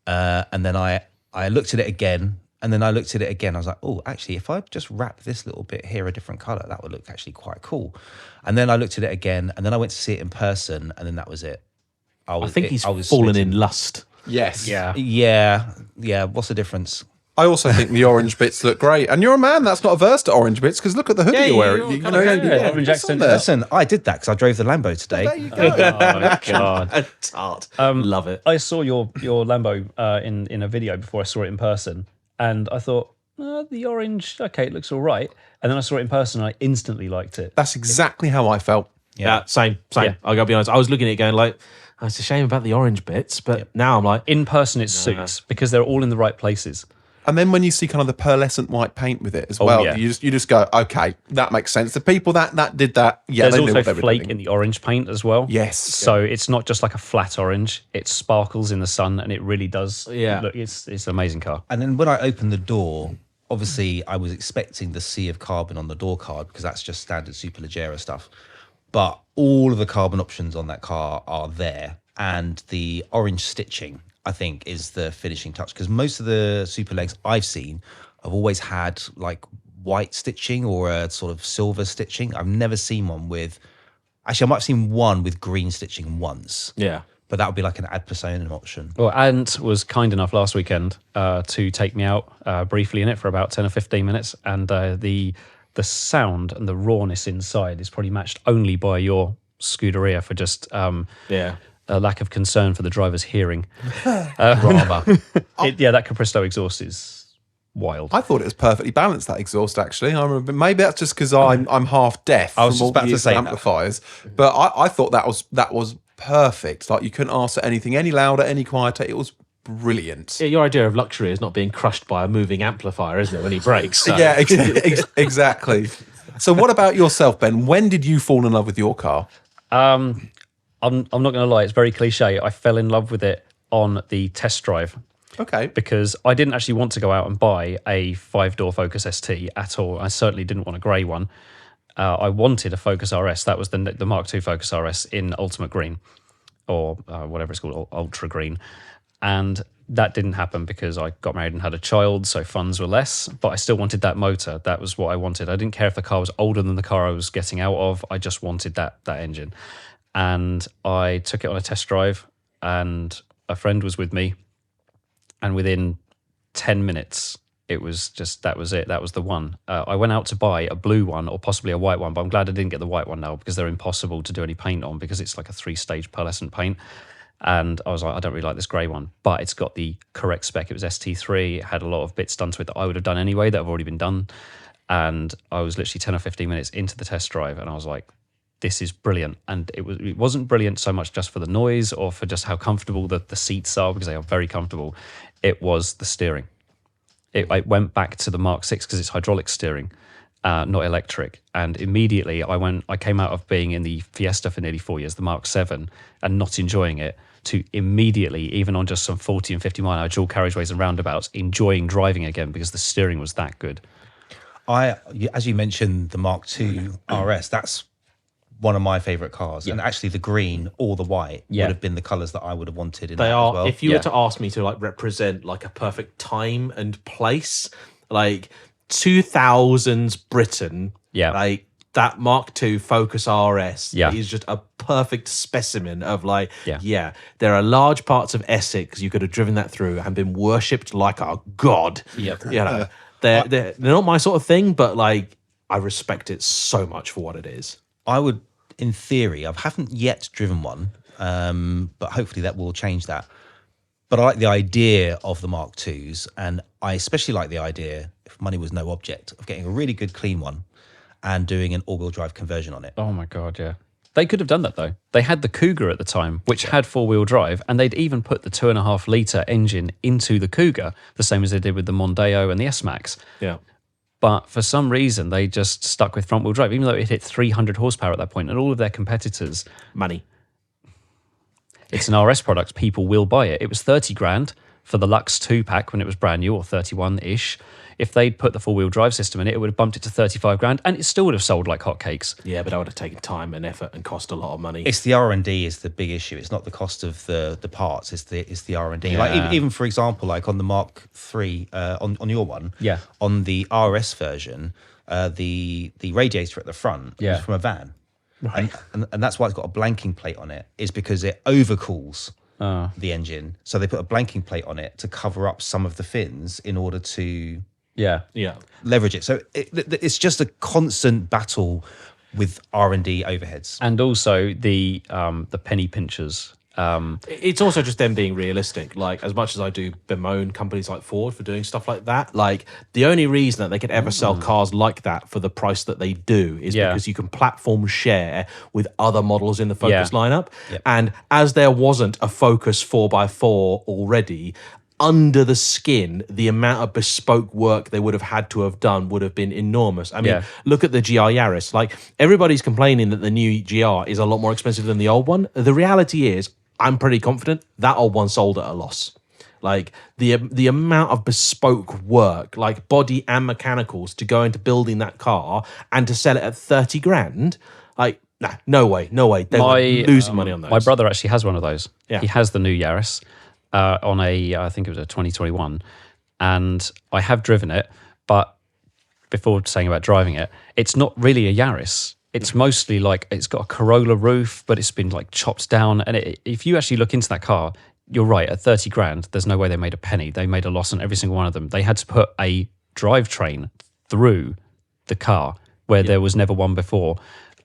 D: And then I looked at it again, and then I looked at it again. I was like, oh, actually, if I just wrap this little bit here a different color, that would look actually quite cool. And then I looked at it again, and then I went to see it in person, and then that was it.
A: I think he's fallen in lust.
B: Yes.
D: Yeah. What's the difference?
B: I also think the orange bits look great. And you're a man that's not averse to orange bits, because look at the hoodie you're wearing.
C: Orange accent.
D: Listen, I did that because I drove the Lambo today.
B: There you go.
C: Oh, God.
A: Tart. Love it.
C: I saw your Lambo in a video before I saw it in person, and I thought, the orange, okay, it looks all right. And then I saw it in person, and I instantly liked it.
B: That's exactly how I felt.
A: Yeah, same.
C: Yeah.
A: I gotta be honest. I was looking at it going like, oh, it's a shame about the orange bits, but now I'm like,
C: In person, it suits because they're all in the right places.
B: And then when you see kind of the pearlescent white paint with it as well,
C: yeah.
B: you just go, okay, that makes sense. The people that did that,
C: There's
B: they knew
C: also
B: what they were
C: flake
B: doing.
C: in the orange paint as well.
B: Yes.
C: So it's not just like a flat orange; it sparkles in the sun, and it really does.
A: Yeah.
C: Look, it's an amazing car.
D: And then when I opened the door, obviously I was expecting the sea of carbon on the door card because that's just standard Superleggera stuff. But all of the carbon options on that car are there. And the orange stitching, I think, is the finishing touch, because most of the Super Legs I've seen have always had like white stitching or a sort of silver stitching. I've never seen one with, actually I might have seen one with green stitching once.
A: yeah.
D: But that would be like an ad personam option.
C: Well, Ant was kind enough last weekend to take me out briefly in it for about 10 or 15 minutes, and the sound and the rawness inside is probably matched only by your Scuderia for just a lack of concern for the driver's hearing.
D: Rather.
C: That Capristo exhaust is wild.
B: I thought it was perfectly balanced, that exhaust, actually. I remember, maybe that's just because I'm half deaf
D: I was
B: from all
D: just about
B: the
D: to
B: years
D: say
B: of
D: that.
B: amplifiers. But I thought that was perfect. Like, you couldn't ask for anything any louder, any quieter. It was brilliant.
A: Yeah, your idea of luxury is not being crushed by a moving amplifier, isn't it, when he breaks? So.
B: Yeah, exactly. So what about yourself, Ben? When did you fall in love with your car?
C: I'm not going to lie, it's very cliche. I fell in love with it on the test drive
B: Okay.
C: because I didn't actually want to go out and buy a 5-door Focus ST at all. I certainly didn't want a grey one. I wanted a Focus RS. That was the Mark II Focus RS in Ultimate Green, or whatever it's called, Ultra Green. And that didn't happen because I got married and had a child, so funds were less. But I still wanted that motor. That was what I wanted. I didn't care if the car was older than the car I was getting out of. I just wanted that engine. And I took it on a test drive, and a friend was with me. And within 10 minutes, it was just, that was it. That was the one. I went out to buy a blue one or possibly a white one, but I'm glad I didn't get the white one now because they're impossible to do any paint on because it's like a 3-stage pearlescent paint. And I was like, I don't really like this grey one, but it's got the correct spec. It was ST3. It had a lot of bits done to it that I would have done anyway that have already been done. And I was literally 10 or 15 minutes into the test drive, and I was like, this is brilliant. And it wasn't brilliant so much just for the noise or for just how comfortable the seats are, because they are very comfortable. It was the steering. I went back to the Mark 6 because it's hydraulic steering, not electric. And immediately I came out of being in the Fiesta for nearly 4 years, the Mark 7, and not enjoying it, to immediately, even on just some 40 and 50 mile an hour dual carriageways and roundabouts, enjoying driving again because the steering was that good.
D: As you mentioned, the Mark II RS, that's one of my favorite cars. And actually the green or the white would have been the colors that I would have wanted in
A: They
D: that
A: are,
D: as well.
A: if you were to ask me to like represent like a perfect time and place, like 2000s Britain, like that Mark II Focus RS is just a perfect specimen of like, there are large parts of Essex you could have driven that through and been worshipped like a god. You know, they're not my sort of thing, but like I respect it so much for what it is.
D: I would, in theory, I haven't yet driven one, but hopefully that will change that. But I like the idea of the Mark IIs, and I especially like the idea, if money was no object, of getting a really good clean one and doing an all-wheel drive conversion on it.
C: Oh my God, yeah. They could have done that though. They had the Cougar at the time, which had four-wheel drive, and they'd even put the 2.5 litre engine into the Cougar, the same as they did with the Mondeo and the S-Max.
A: Yeah.
C: But for some reason, they just stuck with front-wheel drive, even though it hit 300 horsepower at that point, and all of their competitors...
A: Money.
C: It's an RS product. People will buy it. It was 30 grand for the Lux 2-pack when it was brand new, or 31-ish. If they'd put the four-wheel drive system in it, it would have bumped it to 35 grand, and it still would have sold like hotcakes.
A: Yeah, but that would have taken time and effort and cost a lot of money.
D: It's the R&D is the big issue. It's not the cost of the parts. It's the R&D.
A: Yeah.
D: Like even for example, like on the Mark III, on your one,
C: Yeah.
D: on the RS version, the radiator at the front
C: Yeah.
D: was from a van. Right. And that's why it's got a blanking plate on it, is because it overcools the engine. So they put a blanking plate on it to cover up some of the fins in order to
C: Yeah.
D: leverage it. So it's just a constant battle with R&D overheads.
C: And also the penny pinchers.
A: It's also just them being realistic. Like, as much as I do bemoan companies like Ford for doing stuff like that, like, the only reason that they could ever sell cars like that for the price that they do is because you can platform share with other models in the Focus lineup.
D: Yep.
A: And as there wasn't a Focus 4x4 already, under the skin, the amount of bespoke work they would have had to have done would have been enormous. I mean, look at the GR Yaris. Like, everybody's complaining that the new GR is a lot more expensive than the old one. The reality is, I'm pretty confident that old one sold at a loss. Like, the amount of bespoke work, like body and mechanicals, to go into building that car and to sell it at 30 grand, like, nah, no way. They were losing money on those.
C: My brother actually has one of those.
A: Yeah.
C: He has the new Yaris on I think it was a 2021, and I have driven it, but before saying about driving it, it's not really a Yaris. It's mostly like, it's got a Corolla roof, but it's been like chopped down. And if you actually look into that car, you're right, at 30 grand, there's no way they made a penny. They made a loss on every single one of them. They had to put a drivetrain through the car where there was never one before.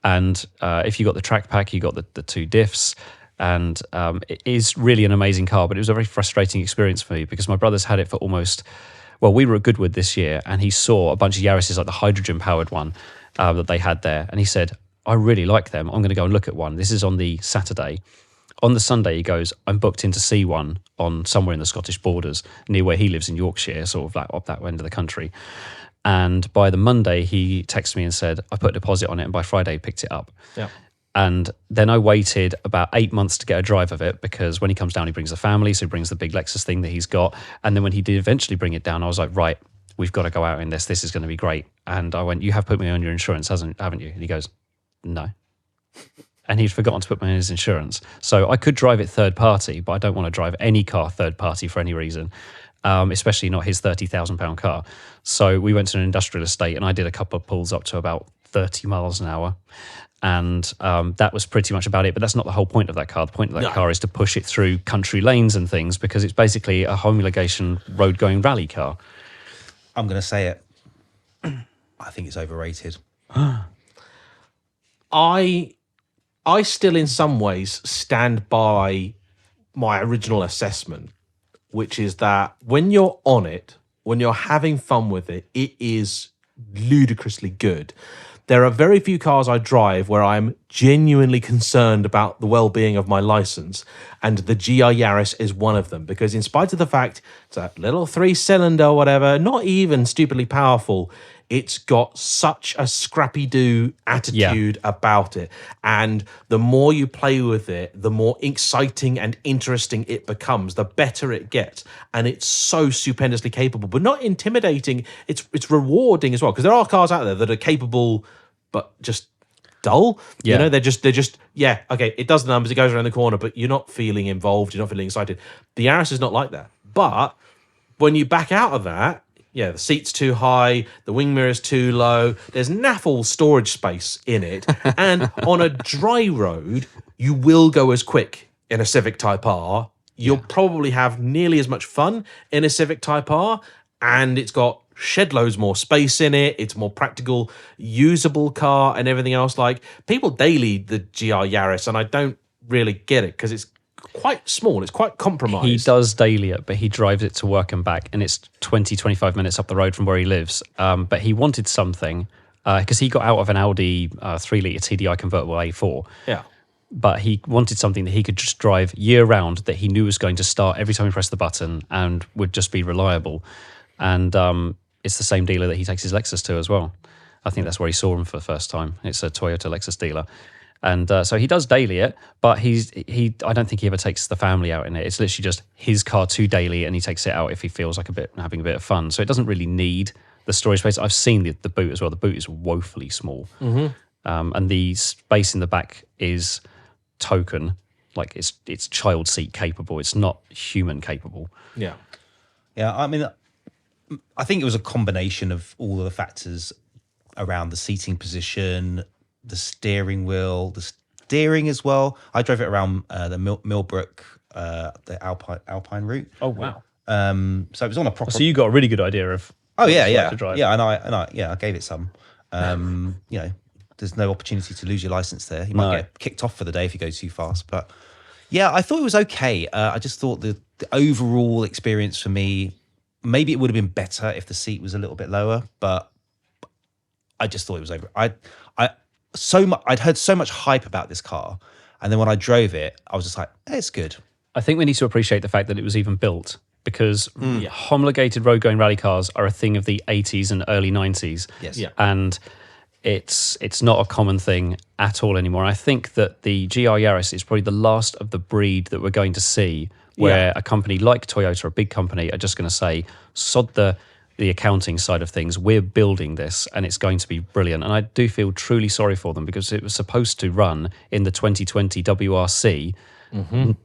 C: And if you got the track pack, you got the two diffs. And it is really an amazing car, but it was a very frustrating experience for me because my brother's had it for almost... Well, we were at Goodwood this year, and he saw a bunch of Yarises, like the hydrogen-powered one, that they had there. And he said, I really like them. I'm going to go and look at one. This is on the Saturday. On the Sunday, he goes, I'm booked in to see one on somewhere in the Scottish borders, near where he lives in Yorkshire, sort of like up that end of the country. And by the Monday, he texted me and said, I put a deposit on it, and by Friday, he picked it up.
A: Yeah.
C: And then I waited about 8 months to get a drive of it, because when he comes down, he brings the family. So he brings the big Lexus thing that he's got. And then when he did eventually bring it down, I was like, right, we've got to go out in this. This is going to be great. And I went, you have put me on your insurance, haven't you? And he goes, no. And he'd forgotten to put me on his insurance. So I could drive it third party, but I don't want to drive any car third party for any reason, especially not his £30,000 car. So we went to an industrial estate, and I did a couple of pulls up to about 30 miles an hour. And that was pretty much about it. But that's not the whole point of that car. The point of that car is to push it through country lanes and things, because it's basically a homologation road-going rally car.
D: I'm going to say it. I think it's overrated.
A: I still, in some ways, stand by my original assessment, which is that when you're on it, when you're having fun with it, it is ludicrously good. There are very few cars I drive where I'm genuinely concerned about the well-being of my license, and the GR Yaris is one of them, because in spite of the fact it's a little 3-cylinder or whatever, not even stupidly powerful, it's got such a scrappy-do attitude about it. And the more you play with it, the more exciting and interesting it becomes, the better it gets. And it's so stupendously capable, but not intimidating. It's rewarding as well, because there are cars out there that are capable, but just dull.
C: Yeah.
A: You know, they're just, okay, it does the numbers, it goes around the corner, but you're not feeling involved, you're not feeling excited. The Yaris is not like that. But when you back out of that, the seat's too high, the wing mirror's too low, there's naff all storage space in it. And on a dry road, you will go as quick in a Civic Type R. You'll probably have nearly as much fun in a Civic Type R, and it's got shed loads more space in it. It's a more practical, usable car and everything else. Like, people daily the GR Yaris, and I don't really get it, because it's quite small. It's quite compromised.
C: He does daily it, but he drives it to work and back, and it's 20, 25 minutes up the road from where he lives. But he wanted something, because he got out of an Audi 3-litre TDI convertible A4.
A: Yeah.
C: But he wanted something that he could just drive year round, that he knew was going to start every time he pressed the button and would just be reliable. And it's the same dealer that he takes his Lexus to as well. I think that's where he saw him for the first time. It's a Toyota Lexus dealer. And so he does daily it, but I don't think he ever takes the family out in it. It's literally just his car to daily, and he takes it out if he feels like having a bit of fun. So it doesn't really need the storage space. I've seen the boot as well. The boot is woefully small. And the space in the back is token, like it's child seat capable. It's not human capable.
A: Yeah.
D: I mean, I think it was a combination of all of the factors around the seating position, the steering wheel, the steering as well. I drove it around the Millbrook, the Alpine route.
C: Oh wow!
D: So it was on a proper.
C: So you got a really good idea of.
D: Oh yeah,
C: to drive.
D: yeah, and I gave it some. There's no opportunity to lose your license there. You might get kicked off for the day if you go too fast. But yeah, I thought it was okay. I just thought the overall experience for me, maybe it would have been better if the seat was a little bit lower, but I just thought it was over. I'd heard so much hype about this car, and then when I drove it, I was just like, it's good.
C: I think we need to appreciate the fact that it was even built, because homologated road-going rally cars are a thing of the 80s and early 90s.
D: Yes.
A: Yeah.
C: And it's not a common thing at all anymore. I think that the GR Yaris is probably the last of the breed that we're going to see where a company like Toyota, a big company, are just going to say, sod the accounting side of things, we're building this and it's going to be brilliant. And I do feel truly sorry for them, because it was supposed to run in the 2020 WRC,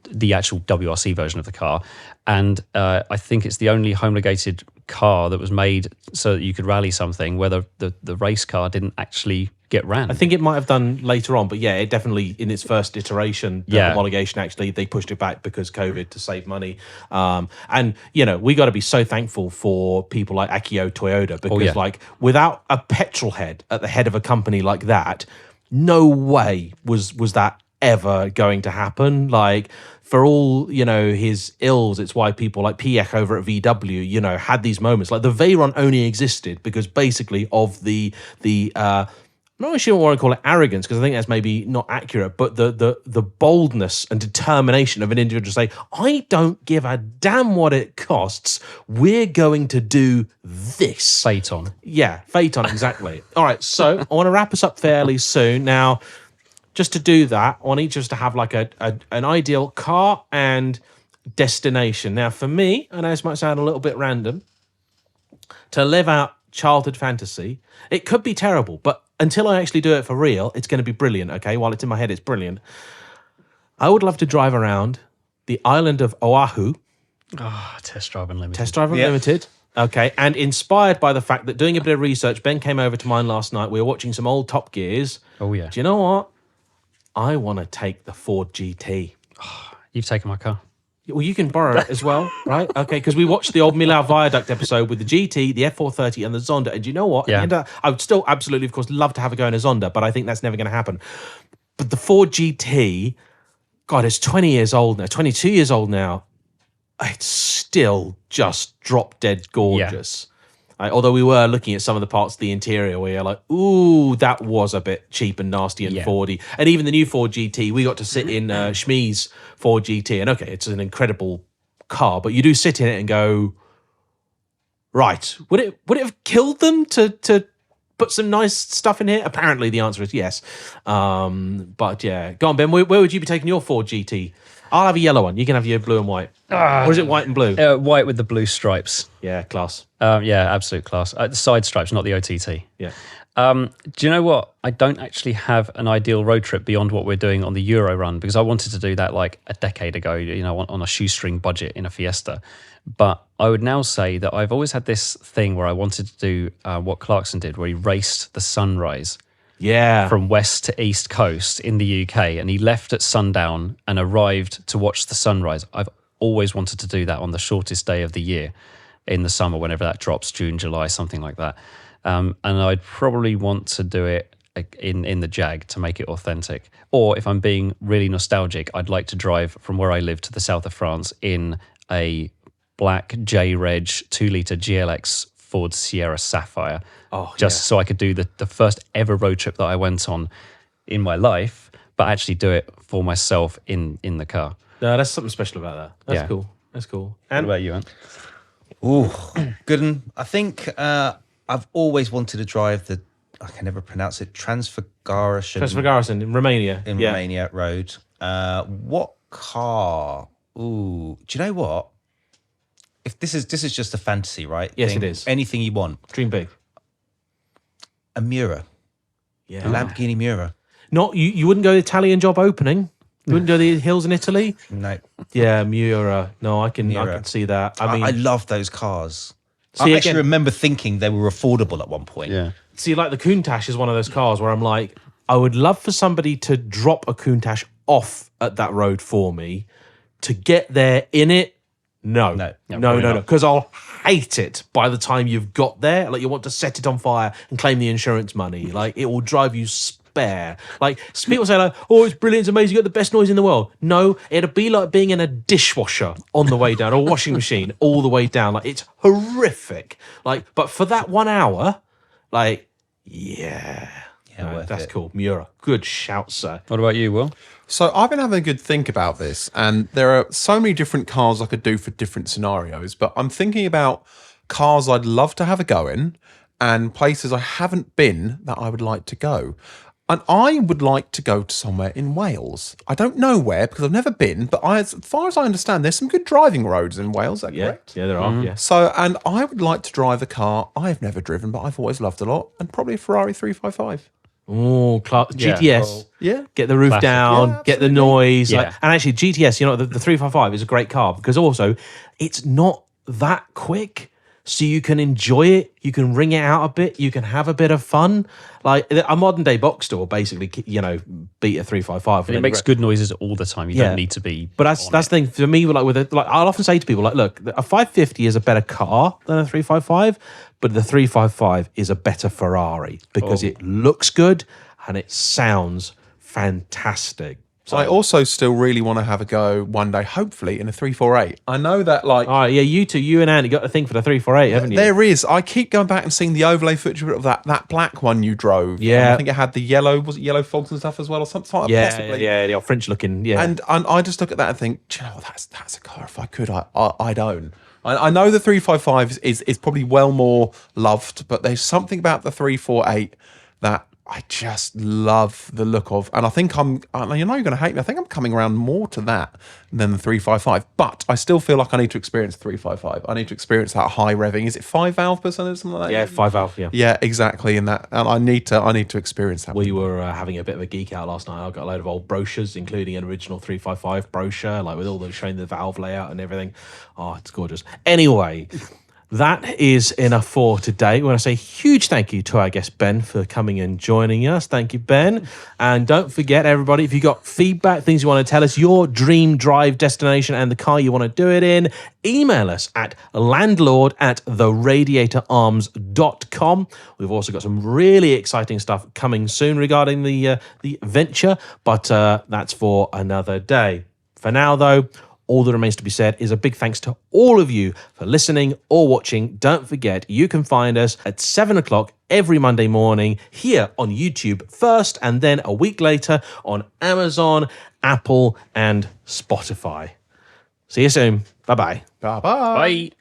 C: the actual WRC version of the car. And I think it's the only homologated car that was made so that you could rally something where the race car didn't actually get ran.
A: I think it might have done later on, but yeah, it definitely, in its first iteration, the homologation, actually, they pushed it back because COVID, to save money. And, we got to be so thankful for people like Akio Toyoda, because without a petrol head at the head of a company like that, no way was that ever going to happen. Like, for all, his ills, it's why people like Piech over at VW, had these moments. Like, the Veyron only existed because basically of the I'm not sure what I want to call it arrogance, because I think that's maybe not accurate, but the boldness and determination of an individual to say, I don't give a damn what it costs, we're going to do this.
C: Phaeton.
A: Yeah, Phaeton, exactly. All right, so I want to wrap us up fairly soon. Now, just to do that, I want each of us to have like an ideal car and destination. Now, for me, I know this might sound a little bit random, to live out childhood fantasy, it could be terrible, but until I actually do it for real, it's going to be brilliant, okay? While it's in my head, it's brilliant. I would love to drive around the island of Oahu.
C: Test Drive Unlimited.
A: Test Drive Unlimited. Okay, and inspired by the fact that doing a bit of research, Ben came over to mine last night. We were watching some old Top Gears.
C: Oh, yeah.
A: Do you know what? I want to take the Ford GT.
C: You've taken my car.
A: Well, you can borrow it as well, right? Okay, because we watched the old Millau Viaduct episode with the GT, the F430, and the Zonda. And do you know what?
C: Yeah.
A: I would still absolutely, of course, love to have a go in a Zonda, but I think that's never going to happen. But the Ford GT, God, it's 20 years old now, 22 years old now. It's still just drop dead gorgeous. Although we were looking at some of the parts of the interior where you're like, ooh, that was a bit cheap and nasty and Fordy. And even the new Ford GT, we got to sit in Shmi's Ford GT. And okay, it's an incredible car, but you do sit in it and go, right, would it have killed them to put some nice stuff in here? Apparently the answer is yes. But yeah, go on, Ben, where would you be taking your Ford GT? I'll have a yellow one. You can have your blue and white. Or is it white and blue?
C: White with the blue stripes.
A: Yeah, class.
C: Yeah, absolute class. The side stripes, not the OTT.
A: Yeah.
C: Do you know what? I don't actually have an ideal road trip beyond what we're doing on the Euro run, because I wanted to do that like a decade ago, on a shoestring budget in a Fiesta. But I would now say that I've always had this thing where I wanted to do what Clarkson did, where he raced the sunrise.
A: Yeah.
C: From west to east coast in the UK, and he left at sundown and arrived to watch the sunrise. I've always wanted to do that on the shortest day of the year in the summer, whenever that drops, June, July, something like that. And I'd probably want to do it in the Jag to make it authentic. Or if I'm being really nostalgic, I'd like to drive from where I live to the south of France in a black J-Reg 2-litre GLX Ford Sierra Sapphire. So I could do the first ever road trip that I went on in my life, but actually do it for myself in the car.
A: No, that's something special about that. That's cool. That's cool.
C: And what about you, Ant?
D: Ooh, good one. I think I've always wanted to drive I can never pronounce it,
A: Transfiguration in Romania.
D: Romania road. What car? Ooh, do you know what? If this is just a fantasy, right?
A: Yes, it is.
D: Anything you want.
A: Dream big.
D: A Miura.
A: Yeah.
D: A Lamborghini Miura.
A: Not you wouldn't go Italian job opening? You wouldn't go the hills in Italy?
D: No.
A: Yeah, Miura. No, I can see that. I mean,
D: I love those cars.
A: See,
D: I actually remember thinking they were affordable at one point.
C: Yeah.
A: See, like the Countach is one of those cars where I'm like, I would love for somebody to drop a Countach off at that road for me. To get there in it, no. Because I'll hate it by the time you've got there. Like, you want to set it on fire and claim the insurance money. Like, it will drive you spare. Like, people say, like, oh, it's brilliant, it's amazing, you got the best noise in the world. No, it'd be like being in a dishwasher on the way down, or a washing machine all the way down. Like, it's horrific. Like, but for that 1 hour, like, that's cool. Miura, good shout, sir.
C: What about you, Will?
B: So I've been having a good think about this, and there are so many different cars I could do for different scenarios, but I'm thinking about cars I'd love to have a go in and places I haven't been that I would like to go. And I would like to go to somewhere in Wales. I don't know where because I've never been, but as far as I understand, there's some good driving roads in Wales. Is that correct?
A: Yeah, there are. Yeah.
B: So, and I would like to drive a car I've never driven, but I've always loved a lot, and probably a Ferrari 355.
A: Oh, GTS.
B: Yeah.
A: Get the roof
C: Classic.
A: down, get the noise.
C: Yeah.
A: Like, and actually, GTS, you know, the 355 is a great car because also it's not that quick. So you can enjoy it. You can ring it out a bit. You can have a bit of fun. Like a modern day box store, basically, you know, beat a 355.
C: And it makes good noises all the time. You don't need to be.
A: But that's the thing for me. Like I'll often say to people, like, look, a 550 is a better car than a 355, but the 355 is a better Ferrari because it looks good and it sounds fantastic.
B: So I also still really want to have a go one day, hopefully, in a 348. I know that, like...
A: Oh, yeah, you and Andy got a thing for the 348, haven't you?
B: There is. I keep going back and seeing the overlay footage of that black one you drove.
A: Yeah.
B: I think it had the yellow, was it yellow fogs and stuff as well, or something like that, possibly.
A: Yeah, the old French looking, yeah.
B: And I just look at that and think, do you know what, that's a car, if I could, I'd own. I know the 355 is probably well more loved, but there's something about the 348 that I just love the look of, and I think you're going to hate me. I think I'm coming around more to that than the 355. But I still feel like I need to experience the 355. I need to experience that high revving. Is it 5 valve per something like that?
A: Yeah, 5 valve. Yeah.
B: Yeah, exactly. And I need to experience that.
A: We were having a bit of a geek out last night. I got a load of old brochures, including an original 355 brochure, like with all the showing the valve layout and everything. Oh, it's gorgeous. Anyway. That is enough for today. We want to say a huge thank you to our guest, Ben, for coming and joining us. Thank you, Ben. And don't forget, everybody, if you've got feedback, things you want to tell us, your dream drive destination and the car you want to do it in, email us at landlord@theradiatorarms.com. We've also got some really exciting stuff coming soon regarding the venture, but that's for another day. For now, though, all that remains to be said is a big thanks to all of you for listening or watching. Don't forget, you can find us at 7 o'clock every Monday morning here on YouTube first, and then a week later on Amazon, Apple, and Spotify. See you soon. Bye-bye.
B: Bye-bye.
C: Bye.